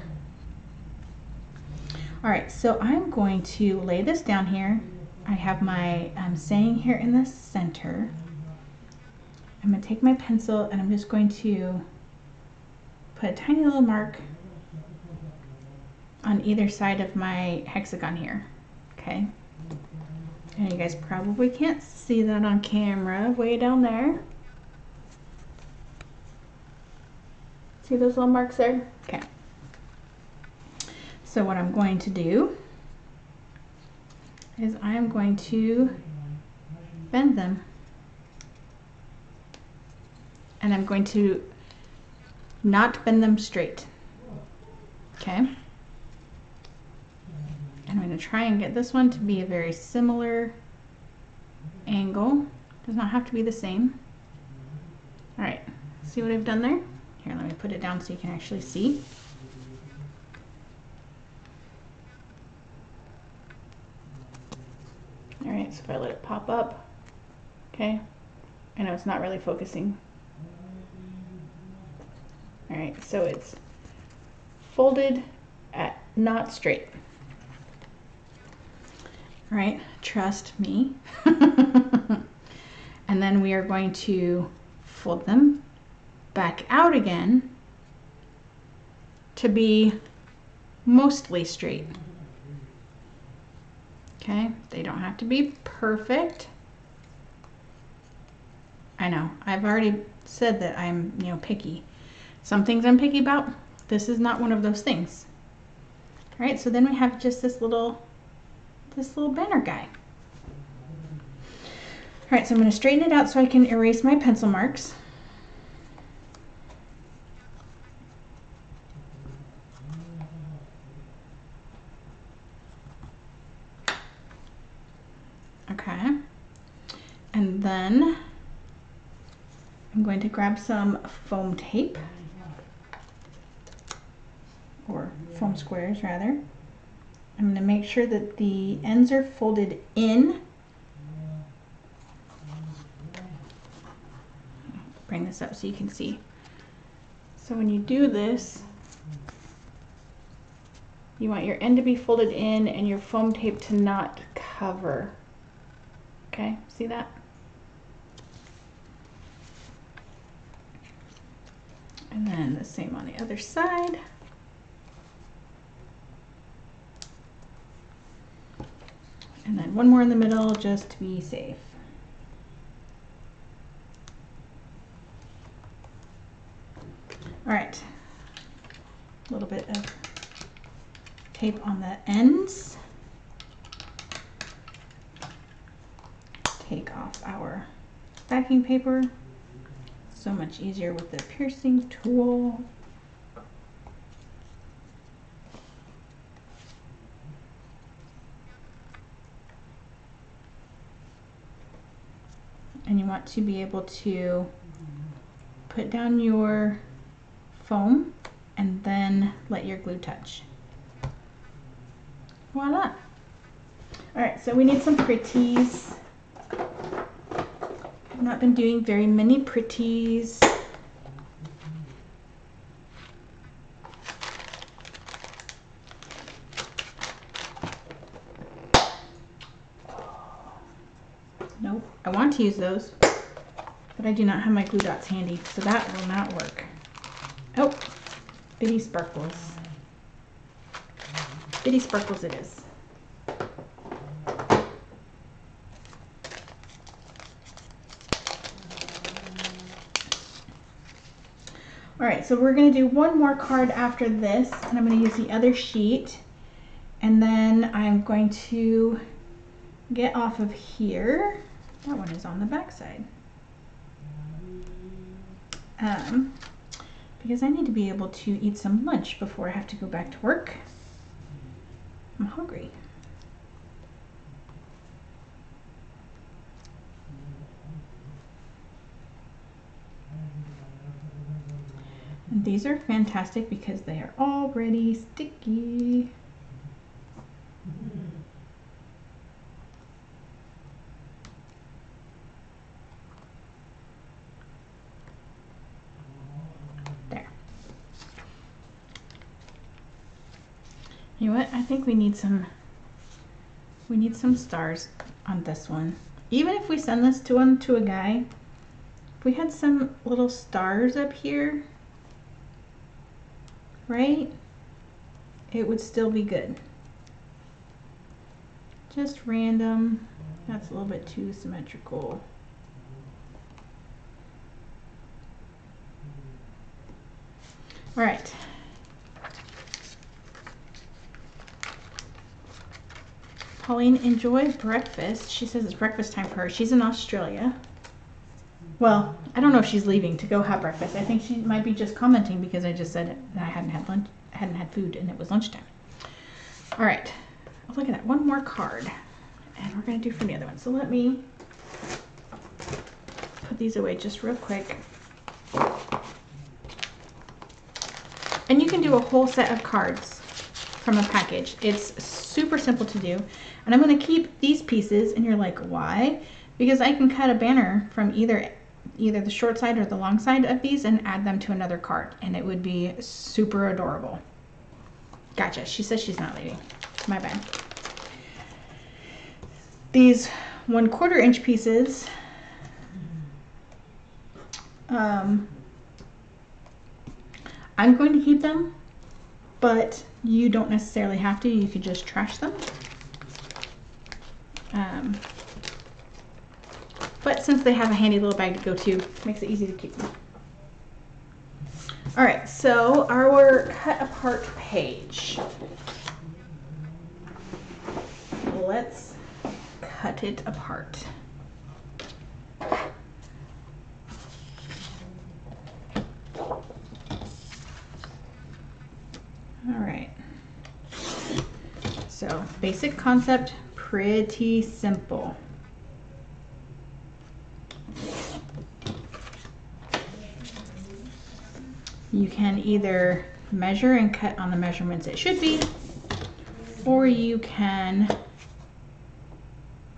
All right, so I'm going to lay this down here. I have my saying here in the center. I'm going to take my pencil and I'm just going to put a tiny little mark on either side of my hexagon here, okay? And you guys probably can't see that on camera, way down there. See those little marks there? Okay. So what I'm going to do is I am going to bend them. And I'm going to not bend them straight, okay? I'm going to try and get this one to be a very similar angle. Does not have to be the same. All right, see what I've done there? Here, let me put it down so you can actually see. All right, so if I let it pop up, okay, I know it's not really focusing. All right, so it's folded at not straight. All right, trust me. And then we are going to fold them back out again to be mostly straight. Okay, they don't have to be perfect. I know, I've already said that I'm, picky. Some things I'm picky about. This is not one of those things. All right, so then we have just this little banner guy. All right, so I'm going to straighten it out so I can erase my pencil marks. Okay, and then I'm going to grab some foam tape, or foam squares rather. I'm going to make sure that the ends are folded in. Bring this up so you can see. So when you do this, you want your end to be folded in and your foam tape to not cover. Okay, see that? And then the same on the other side. And then one more in the middle just to be safe. All right, a little bit of tape on the ends. Take off our backing paper. So much easier with the piercing tool. And you want to be able to put down your foam and then let your glue touch. Voila. All right, so we need some pretties. I've not been doing very many pretties. Nope, I want to use those, but I do not have my glue dots handy, so that will not work. Oh, bitty sparkles. Bitty sparkles it is. All right, so we're gonna do one more card after this, and I'm gonna use the other sheet, and then I'm going to get off of here. That one is on the back side. Because I need to be able to eat some lunch before I have to go back to work. I'm hungry. And these are fantastic because they are already sticky. There. You know what? I think we need some stars on this one. Even if we send this to a guy, if we had some little stars up here, right? It would still be good. Just random. That's a little bit too symmetrical. All right. Pauline, enjoy breakfast. She says it's breakfast time for her. She's in Australia. Well, I don't know if she's leaving to go have breakfast. I think she might be just commenting because I just said that I hadn't had lunch, hadn't had food, and it was lunchtime. All right. Oh, look at that. One more card. And we're going to do for the other one. So let me put these away just real quick. And you can do a whole set of cards from a package. It's super simple to do. And I'm going to keep these pieces, and you're like, why? Because I can cut a banner from either either the short side or the long side of these and add them to another card, and it would be super adorable. Gotcha. She says she's not leaving. My bad. These 1/4 inch pieces, I'm going to keep them, but you don't necessarily have to. You could just trash them. But since they have a handy little bag to go to, makes it easy to keep them. All right, so our cut apart page. Let's cut it apart. All right. So basic concept, pretty simple. You can either measure and cut on the measurements it should be, or you can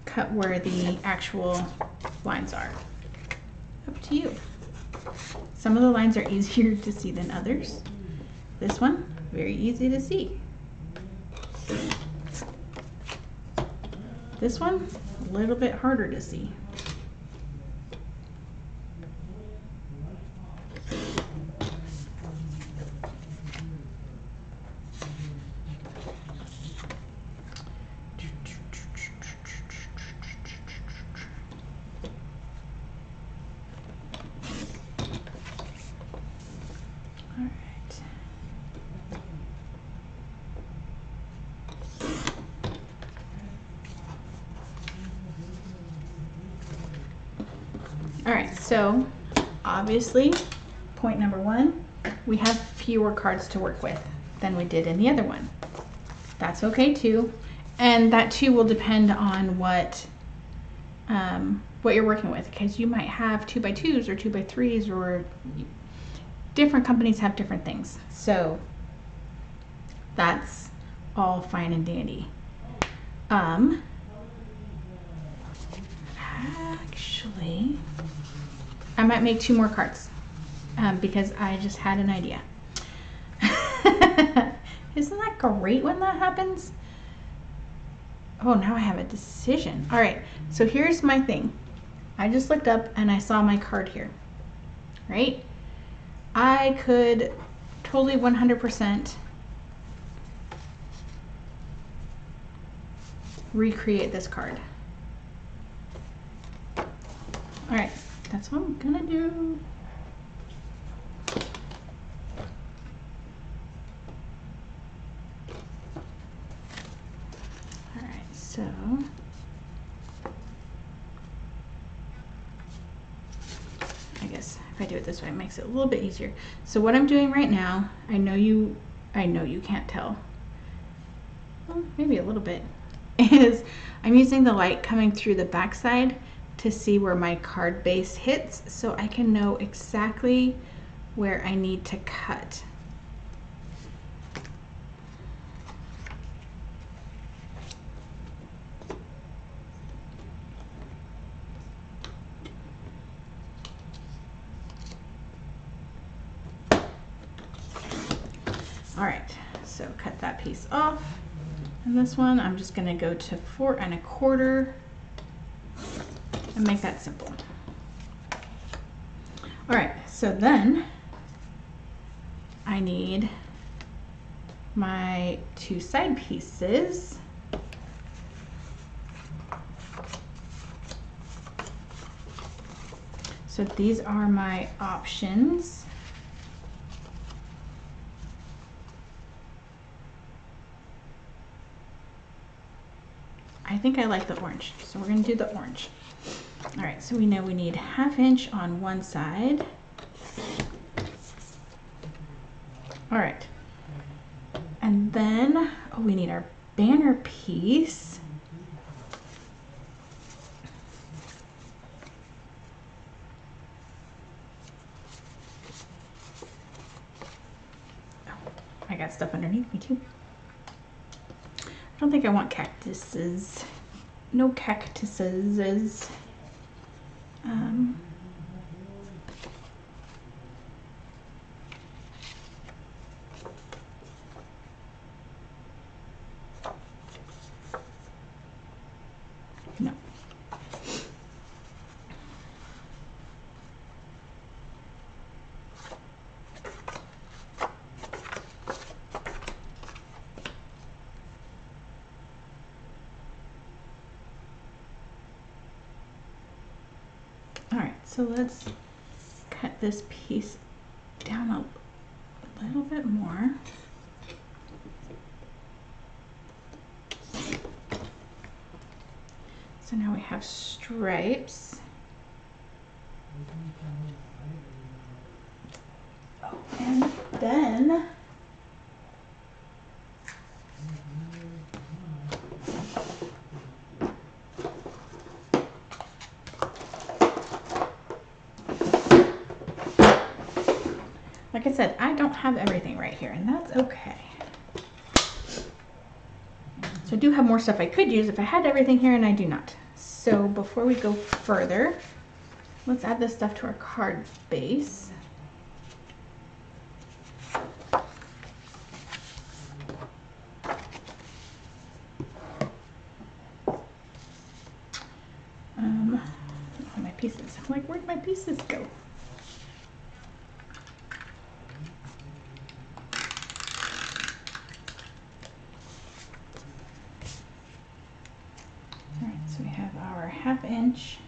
cut where the actual lines are. Up to you. Some of the lines are easier to see than others. This one, very easy to see. This one, a little bit harder to see. All right, so obviously, point number one, we have fewer cards to work with than we did in the other one. That's okay too. And that too will depend on what you're working with, because you might have 2x2s or 2x3s, or different companies have different things. So that's all fine and dandy. Actually, I might make 2 more cards because I just had an idea. Isn't that great when that happens? Oh, now I have a decision. All right, so here's my thing. I just looked up and I saw my card here, right? I could totally 100% recreate this card. All right, that's what I'm gonna do. All right, so I guess if I do it this way, it makes it a little bit easier. So what I'm doing right now, I know you can't tell. Well, maybe a little bit. Is I'm using the light coming through the backside to see where my card base hits, so I can know exactly where I need to cut. All right, so cut that piece off. And this one, I'm just gonna go to 4 1/4 and make that simple. All right, so then I need my 2 side pieces. So these are my options. I think I like the orange, so we're gonna do the orange. All right, so we know we need 1/2 inch on one side. All right, and then, oh, we need our banner piece. Oh, I got stuff underneath me too. I don't think I want cactuses. No cactuses. All right, so let's cut this piece down a little bit more. So now we have stripes. Oh, and then like I said, I don't have everything right here, and that's okay. So I do have more stuff I could use if I had everything here, and I do not. So before we go further, let's add this stuff to our card base. Oh, my pieces. I'm like, where'd my pieces go? So we have our 1/2 inch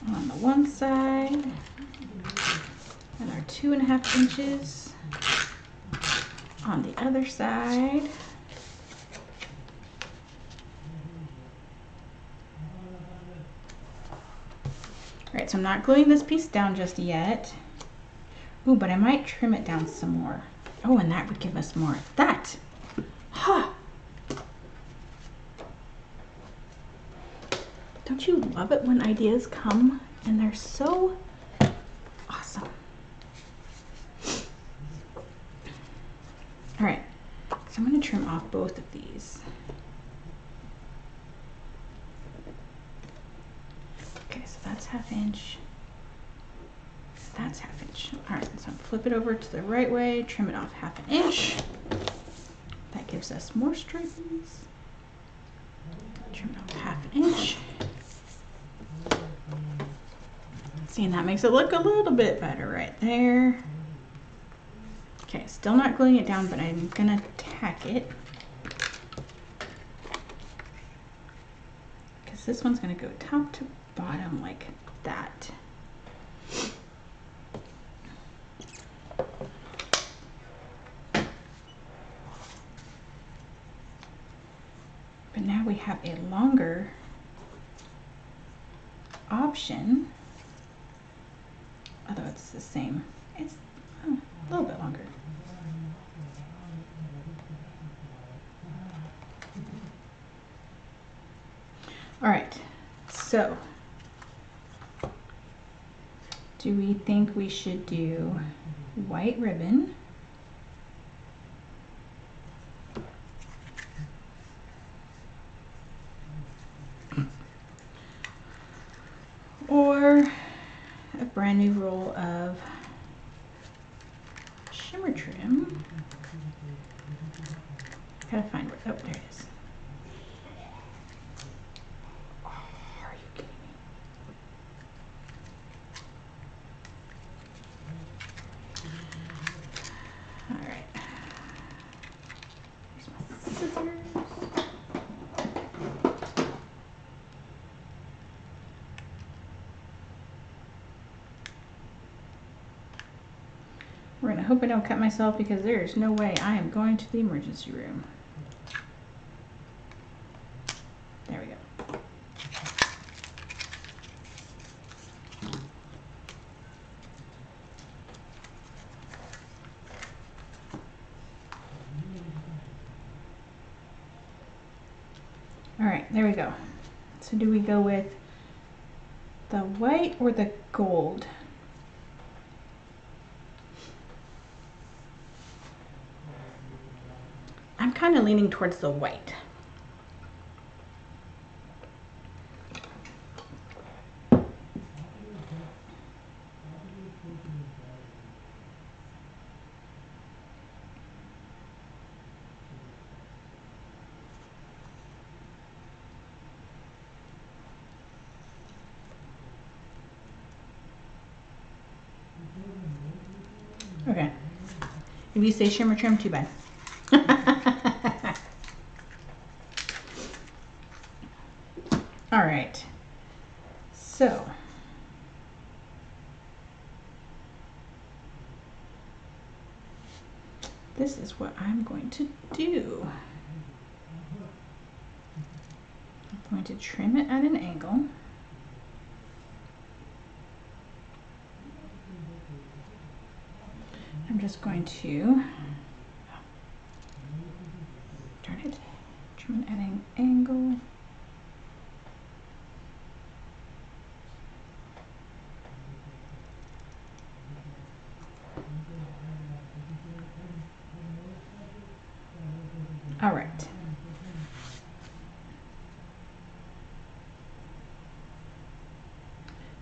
on the one side and our 2.5 inches on the other side. All right, so I'm not gluing this piece down just yet. Ooh, but I might trim it down some more. Oh, and that would give us more. That, huh. Don't you love it when ideas come and they're so awesome? All right, so I'm going to trim off both of these. Okay, so that's 1/2 inch. That's 1/2 inch. All right, so flip it over to the right way, trim it off 1/2 inch. That gives us more stripes. Trim it off 1/2 inch. See, and that makes it look a little bit better right there. Okay, still not gluing it down, but I'm gonna tack it. Because this one's gonna go top to bottom like that. But now we have a longer option, although it's the same. It's a little bit longer. All right, so do we think we should do white ribbon or a brand new roll of shimmer trim? Gotta find where, oh, there it is. Oh, are you kidding me? All right. Here's my scissors. We're gonna hope I don't cut myself because there's no way I am going to the emergency room. There we go. All right, there we go. So do we go with the white or the gold? I'm kind of leaning towards the white. Okay. If you say shimmer trim, too bad. All right. what I'm going to do. I'm going to trim it at an angle. I'm just going to turn it, trim it at an angle. All right.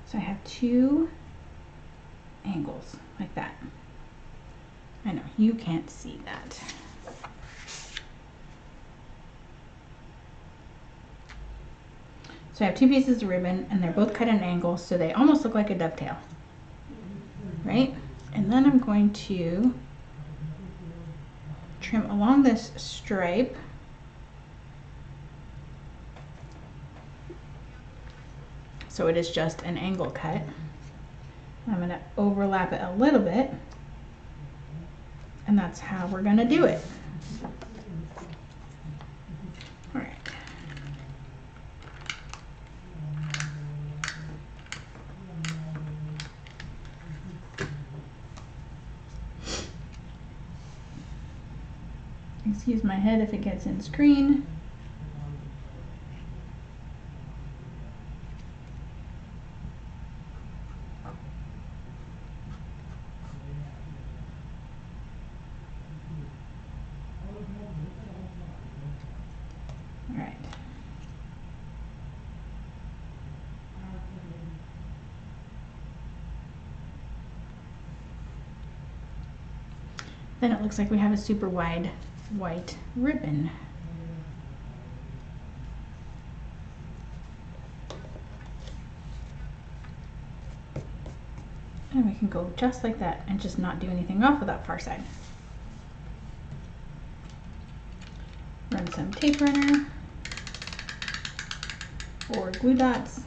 So I have two angles like that. I know you can't see that. So I have two pieces of ribbon and they're both cut at an angle, so they almost look like a dovetail, right? And then I'm going to trim along this stripe. So it is just an angle cut. I'm going to overlap it a little bit, and that's how we're going to do it. All right. Excuse my head if it gets in screen. All right. Then it looks like we have a super wide white ribbon. And we can go just like that and just not do anything off of that far side. Run some tape runner or glue dots.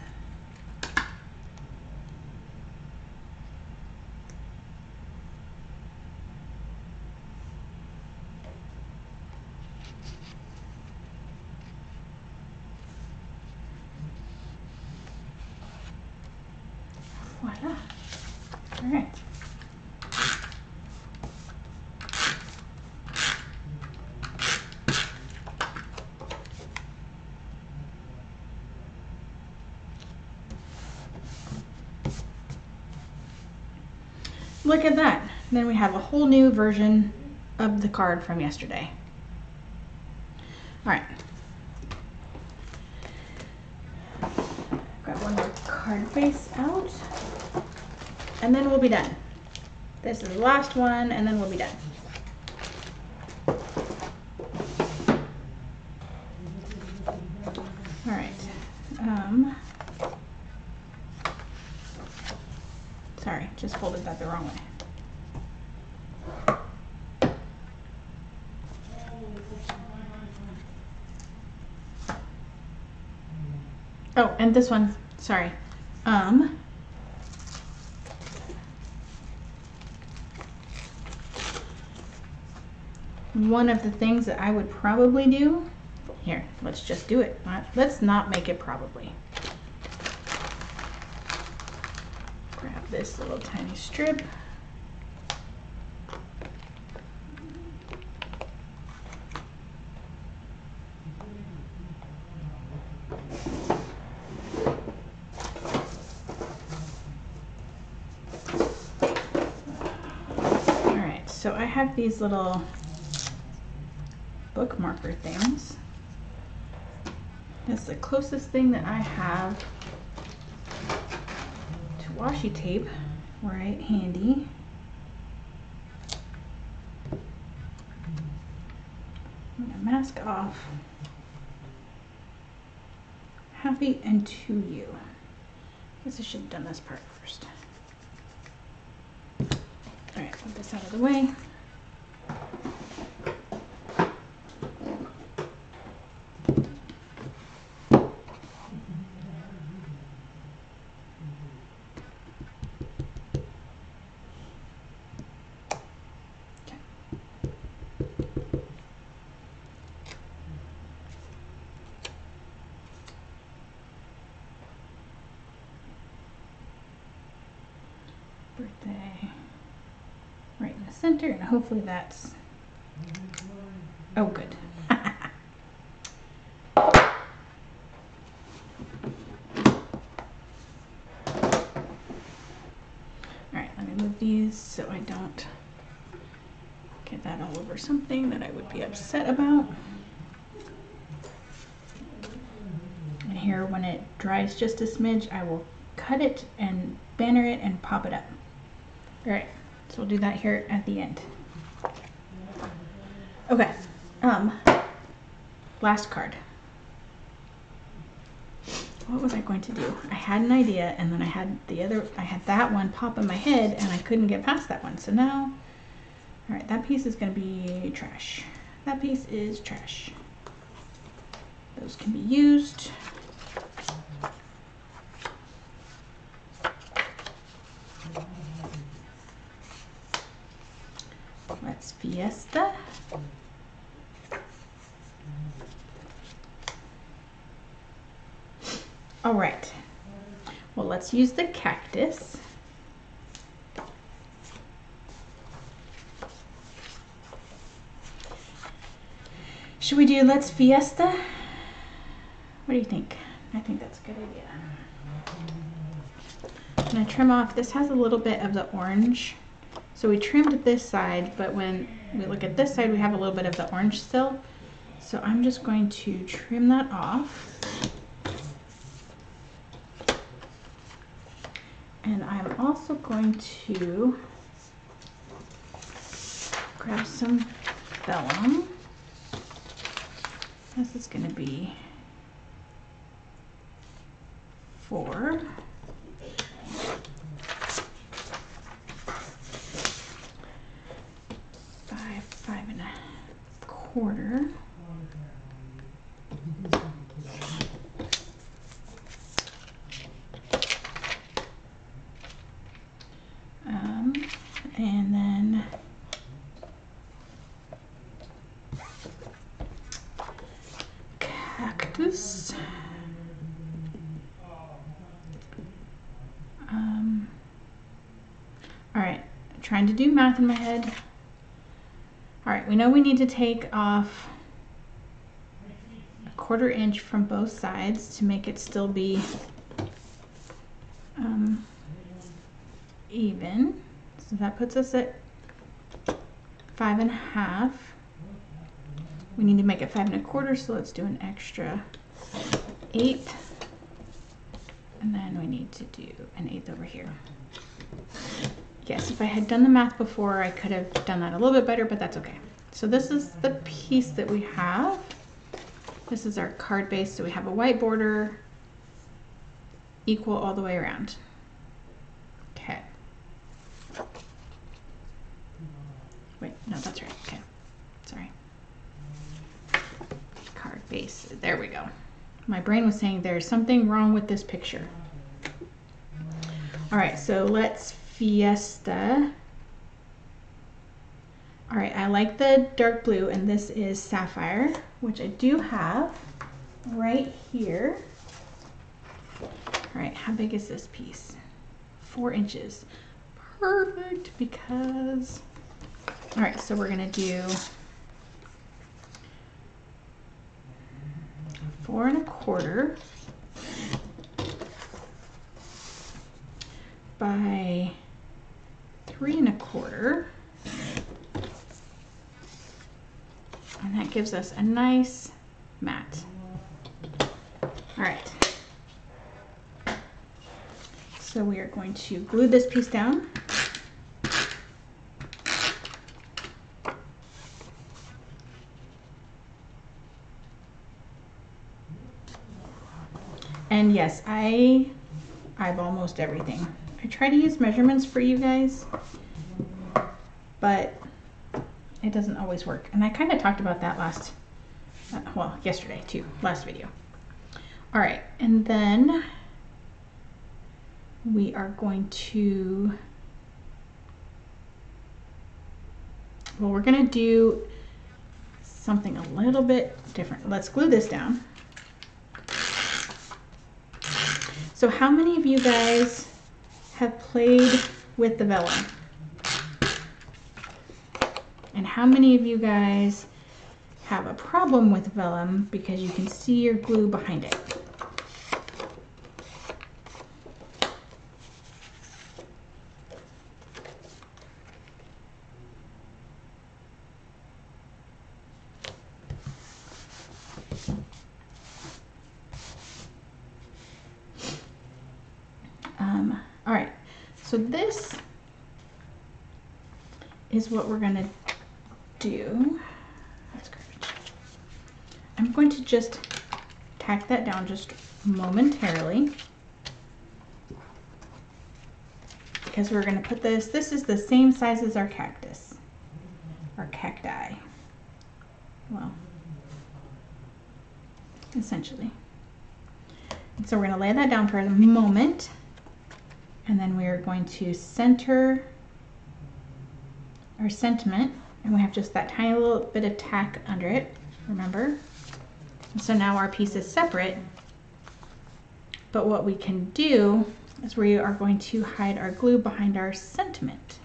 Voila. All right. Look at that. Then we have a whole new version of the card from yesterday. All right. Got one more card face out. And then we'll be done. This is the last one, and then we'll be done. All right. Sorry, just folded that the wrong way. Oh, and this one, sorry. One of the things that I would probably do, here, let's just do it. Let's not make it probably. Grab this little tiny strip. All right, so I have these little bookmarker things. That's the closest thing that I have to washi tape right handy. I'm gonna mask off Happy and To You. I guess I should have done this part first. All right, put this out of the way. the center, and hopefully that's, oh good. Alright, let me move these so I don't get that all over something that I would be upset about. And here, when it dries just a smidge, I will cut it and banner it and pop it up. Alright, so we'll do that here at the end. Okay, last card. What was I going to do? I had an idea, and then I had that one pop in my head, and I couldn't get past that one. So now, all right, that piece is going to be trash. That piece is trash. Those can be used. Let's Fiesta. All right, well, let's use the cactus. Should we do Let's Fiesta? What do you think? I think that's a good idea. I'm gonna trim off, this has a little bit of the orange. So we trimmed this side, but when we look at this side, we have a little bit of the orange still. So I'm just going to trim that off. And I'm also going to grab some vellum. This is going to be 4. Five and a quarter. And then cactus. All right, trying to do math in my head. All right, we know we need to take off a 1/4 inch from both sides to make it still be even. So that puts us at 5.5. We need to make it 5 1/4, so let's do an extra 1/8. And then we need to do an 1/8 over here. Yes, if I had done the math before, I could have done that a little bit better, but that's okay. So this is the piece that we have. This is our card base, so we have a white border, equal all the way around. Okay. Wait, no, that's right. Okay, sorry. Card base, there we go. My brain was saying there's something wrong with this picture. All right, so let's Fiesta. All right, I like the dark blue, and this is sapphire, which I do have right here. All right, how big is this piece? 4 inches. Perfect, because, all right, so we're gonna do 4 1/4 by 3 1/4, and that gives us a nice mat. All right, so we are going to glue this piece down. And yes, I eyeball most everything. I try to use measurements for you guys, but it doesn't always work. And I kind of talked about that yesterday too, last video. All right, and then we are going to, well, we're gonna do something a little bit different. Let's glue this down. So how many of you guys have played with the vellum? how many of you guys have a problem with vellum because you can see your glue behind it? All right, so this is what we're gonna do. That's garbage. I'm going to just tack that down just momentarily because we're gonna put this is the same size as our cactus, our cacti. Well, essentially. And so we're gonna lay that down for a moment, and then we are going to center our sentiment, and we have just that tiny little bit of tack under it, remember? And so now our piece is separate, but what we can do is we are going to hide our glue behind our sentiment.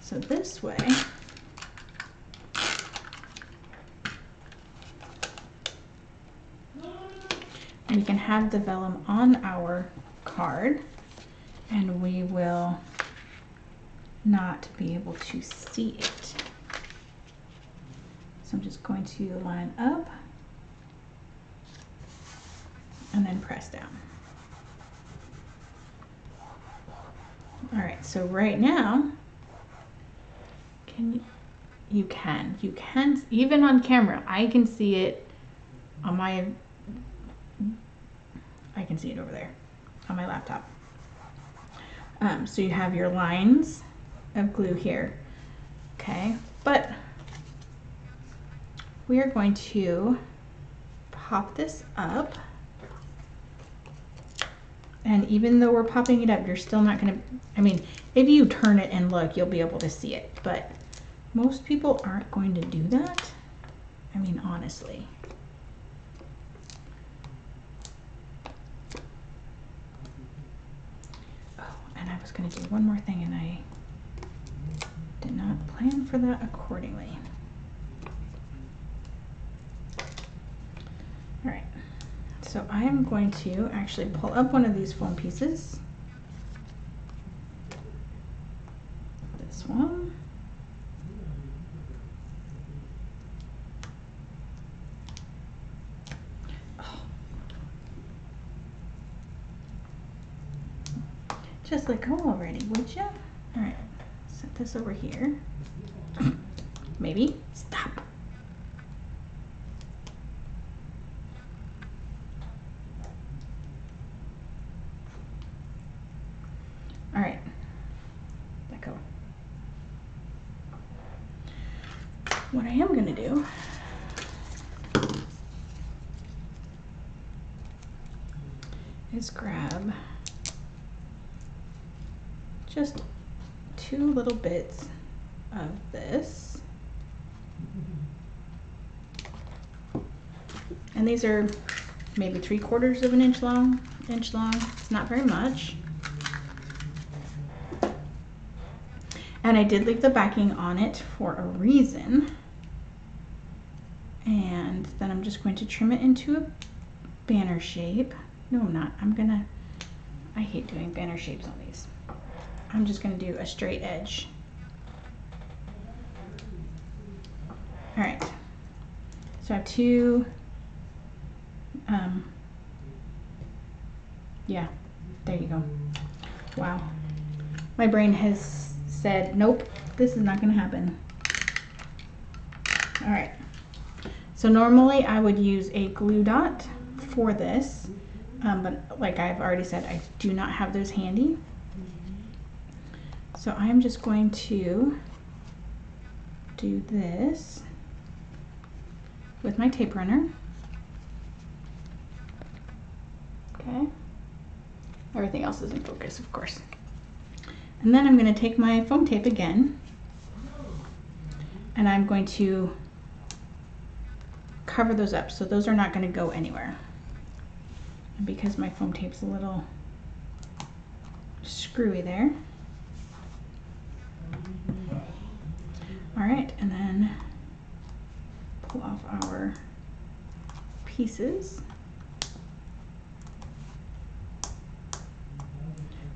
So this way, we can have the vellum on our card, and we will not be able to see it. So I'm just going to line up and then press down. All right, so right now, you can even on camera, I can see it on my, I can see it over there on my laptop. So you have your lines of glue here, okay? But we are going to pop this up, and even though we're popping it up, you're still not gonna, I mean, if you turn it and look, you'll be able to see it, but most people aren't going to do that. I mean, honestly. Oh, and I was gonna do one more thing, and I did not plan for that accordingly. All right, so I am going to actually pull up one of these foam pieces. This one. Just let go already, would you? All right, set this over here. Maybe. Stop. All right, let go. What I am gonna do is grab just 2 little bits of this, and these are maybe 3/4 of an inch long. It's not very much. And I did leave the backing on it for a reason. And then I'm just going to trim it into a banner shape. No, I'm not. I hate doing banner shapes on these. I'm just going to do a straight edge. All right. So I have 2, yeah, there you go. Wow. My brain has said, nope, this is not going to happen. All right. So normally I would use a glue dot for this, but like I've already said, I do not have those handy. So I'm just going to do this with my tape runner. Okay. Everything else is in focus, of course. And then I'm going to take my foam tape again, and I'm going to cover those up, so those are not going to go anywhere. And because my foam tape's a little screwy there. All right, and then pull off our pieces.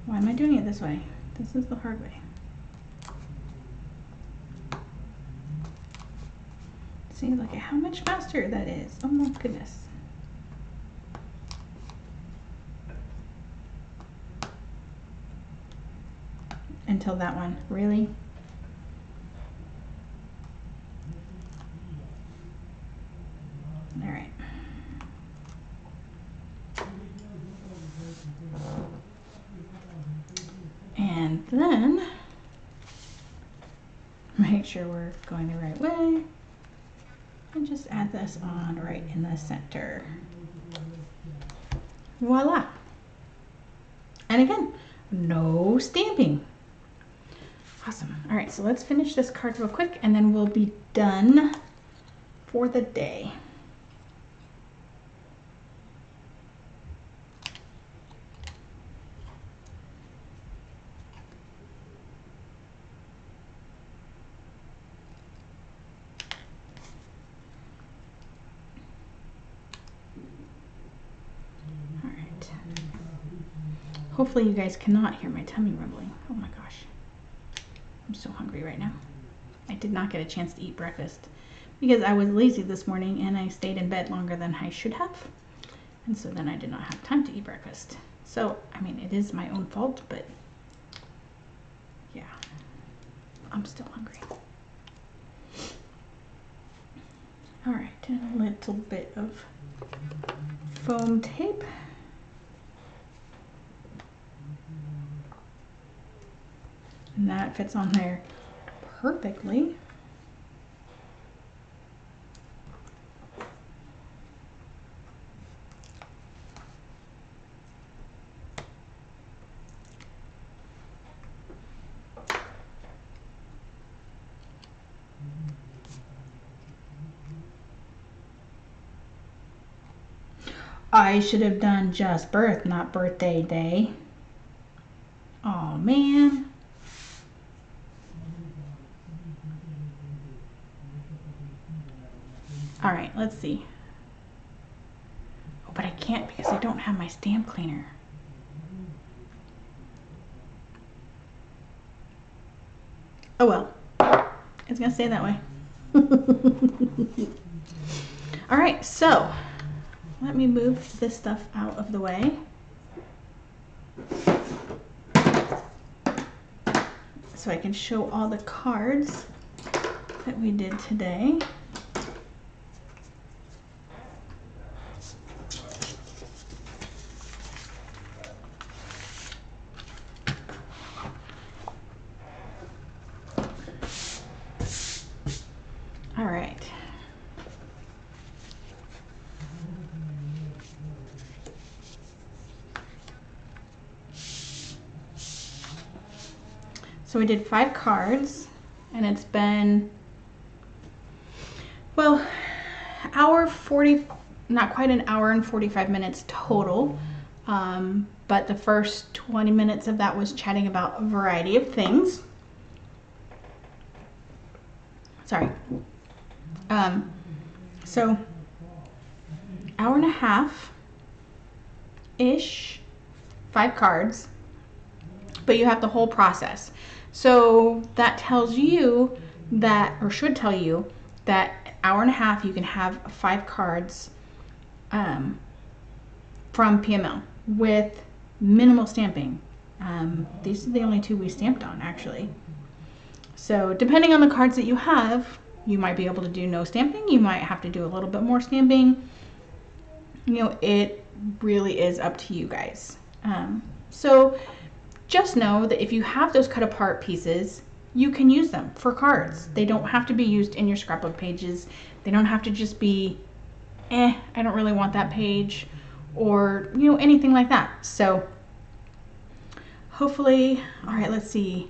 Why am I doing it this way? This is the hard way. See, look at how much faster that is. Oh my goodness. Until that one, really? All right. And then make sure we're going the right way. And just add this on right in the center. Voila. And again, no stamping. Awesome. All right, so let's finish this card real quick and then we'll be done for the day. All right. Hopefully you guys cannot hear my tummy rumbling. Oh my gosh. I'm so hungry right now. I did not get a chance to eat breakfast because I was lazy this morning and I stayed in bed longer than I should have. And so then I did not have time to eat breakfast. So, I mean, it is my own fault, but yeah, I'm still hungry. All right, and a little bit of foam tape. And that fits on there perfectly. I should have done just birth, not birthday day. Oh man. All right, let's see. Oh, but I can't because I don't have my stamp cleaner. Oh well, it's gonna stay that way. All right, so let me move this stuff out of the way. So I can show all the cards that we did today. All right. So we did 5 cards and it's been, well, not quite an hour and 45 minutes total. But the first 20 minutes of that was chatting about a variety of things. Sorry. So hour and a half-ish, 5 cards, but you have the whole process. So that tells you that, or should tell you, that hour and a half you can have 5 cards from PML with minimal stamping. These are the only 2 we stamped on, actually. So depending on the cards that you have, you might be able to do no stamping. You might have to do a little bit more stamping. You know, it really is up to you guys. So just know that if you have those cut apart pieces, you can use them for cards. They don't have to be used in your scrapbook pages. They don't have to just be, I don't really want that page, or, you know, anything like that. So hopefully, all right, let's see.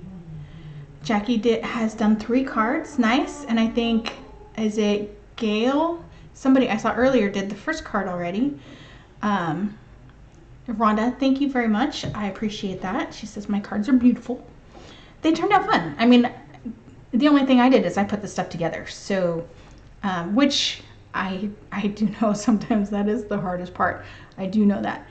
Jackie has done 3 cards, nice. And I think, is it Gail? Somebody I saw earlier did the first card already. Rhonda, thank you very much. I appreciate that. She says, my cards are beautiful. They turned out fun. I mean, the only thing I did is I put the stuff together. So, which I do know sometimes that is the hardest part. I do know that.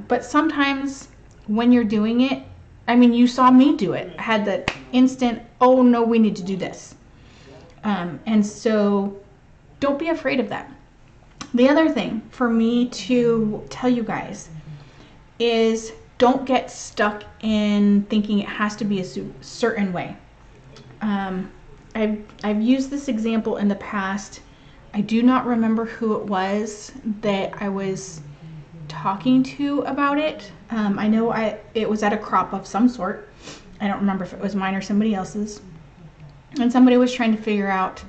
But sometimes when you're doing it, I mean, you saw me do it. I had that instant, oh no, we need to do this. And so don't be afraid of that. The other thing for me to tell you guys is don't get stuck in thinking it has to be a certain way. I've used this example in the past. I do not remember who it was that I was talking to about it. I know it was at a crop of some sort. I don't remember if it was mine or somebody else's. And somebody was trying to figure out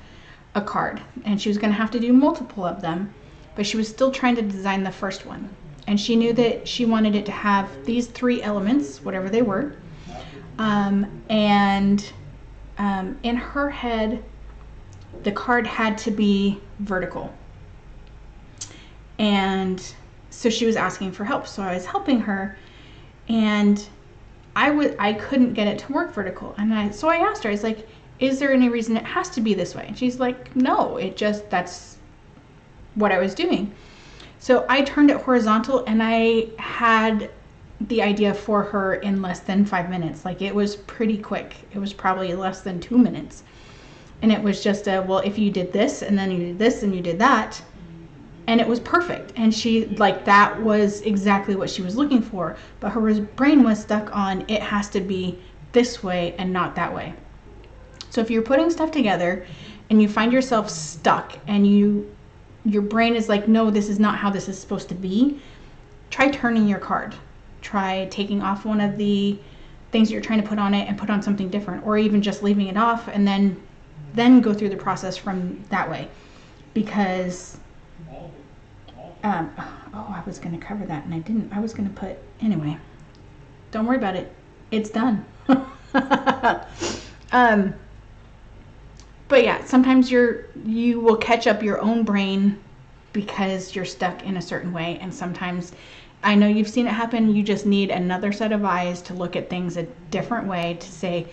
a card, and she was going to have to do multiple of them, but she was still trying to design the first one. And she knew that she wanted it to have these 3 elements, whatever they were. In her head, the card had to be vertical. And so she was asking for help. So I was helping her, and I couldn't get it to work vertical. And so I asked her, I was like, is there any reason it has to be this way? And she's like, no, that's what I was doing. So I turned it horizontal, and I had the idea for her in less than 5 minutes. Like, it was pretty quick. It was probably less than 2 minutes. And it was just well, if you did this, and then you did this, and you did that, and it was perfect. And she, like, that was exactly what she was looking for. But her brain was stuck on, it has to be this way and not that way. So if you're putting stuff together and you find yourself stuck and your brain is like, no, this is not how this is supposed to be, try turning your card. Try taking off one of the things you're trying to put on it and put on something different, or even just leaving it off and then go through the process from that way. Because I was going to cover that and I didn't. I was going to put, anyway, don't worry about it. It's done. But yeah, sometimes you will catch up your own brain because you're stuck in a certain way. And sometimes, I know you've seen it happen, you just need another set of eyes to look at things a different way, to say,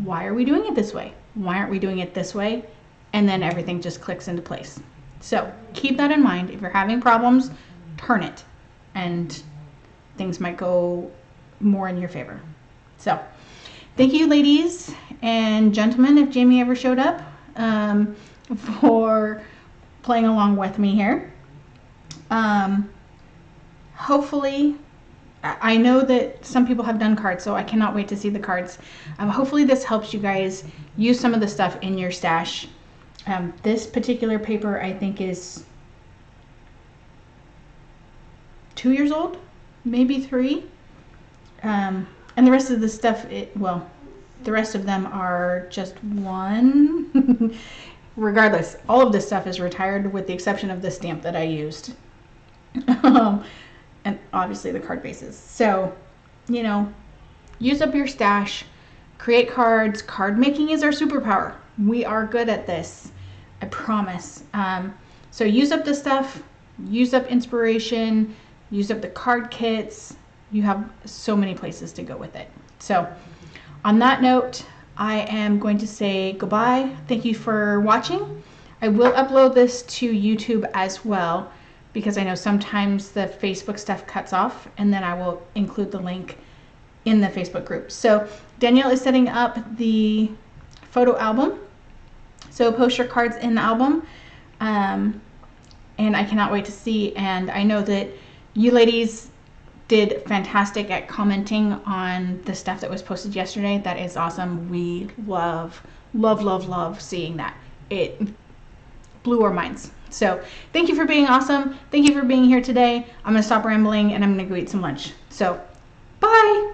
why are we doing it this way? Why aren't we doing it this way? And then everything just clicks into place. So keep that in mind. If you're having problems, turn it, and things might go more in your favor. So thank you, ladies and gentlemen, if Jamie ever showed up, for playing along with me here. Hopefully, I know that some people have done cards, so I cannot wait to see the cards. Hopefully this helps you guys use some of the stuff in your stash. This particular paper, I think, is 2 years old, maybe 3. And the rest of the stuff, the rest of them are just 1. Regardless, all of this stuff is retired with the exception of the stamp that I used. And obviously the card bases. So, use up your stash, create cards. Card making is our superpower. We are good at this, I promise. So use up the stuff, use up inspiration, use up the card kits. You have so many places to go with it. So on that note, I am going to say goodbye. Thank you for watching. I will upload this to YouTube as well, because I know sometimes the Facebook stuff cuts off, and then I will include the link in the Facebook group. So Danielle is setting up the photo album. So post your cards in the album. And I cannot wait to see. And I know that you ladies did fantastic at commenting on the stuff that was posted yesterday. That is awesome. We love, love, love, love seeing that. It blew our minds. So thank you for being awesome. Thank you for being here today. I'm going to stop rambling and I'm going to go eat some lunch. So bye.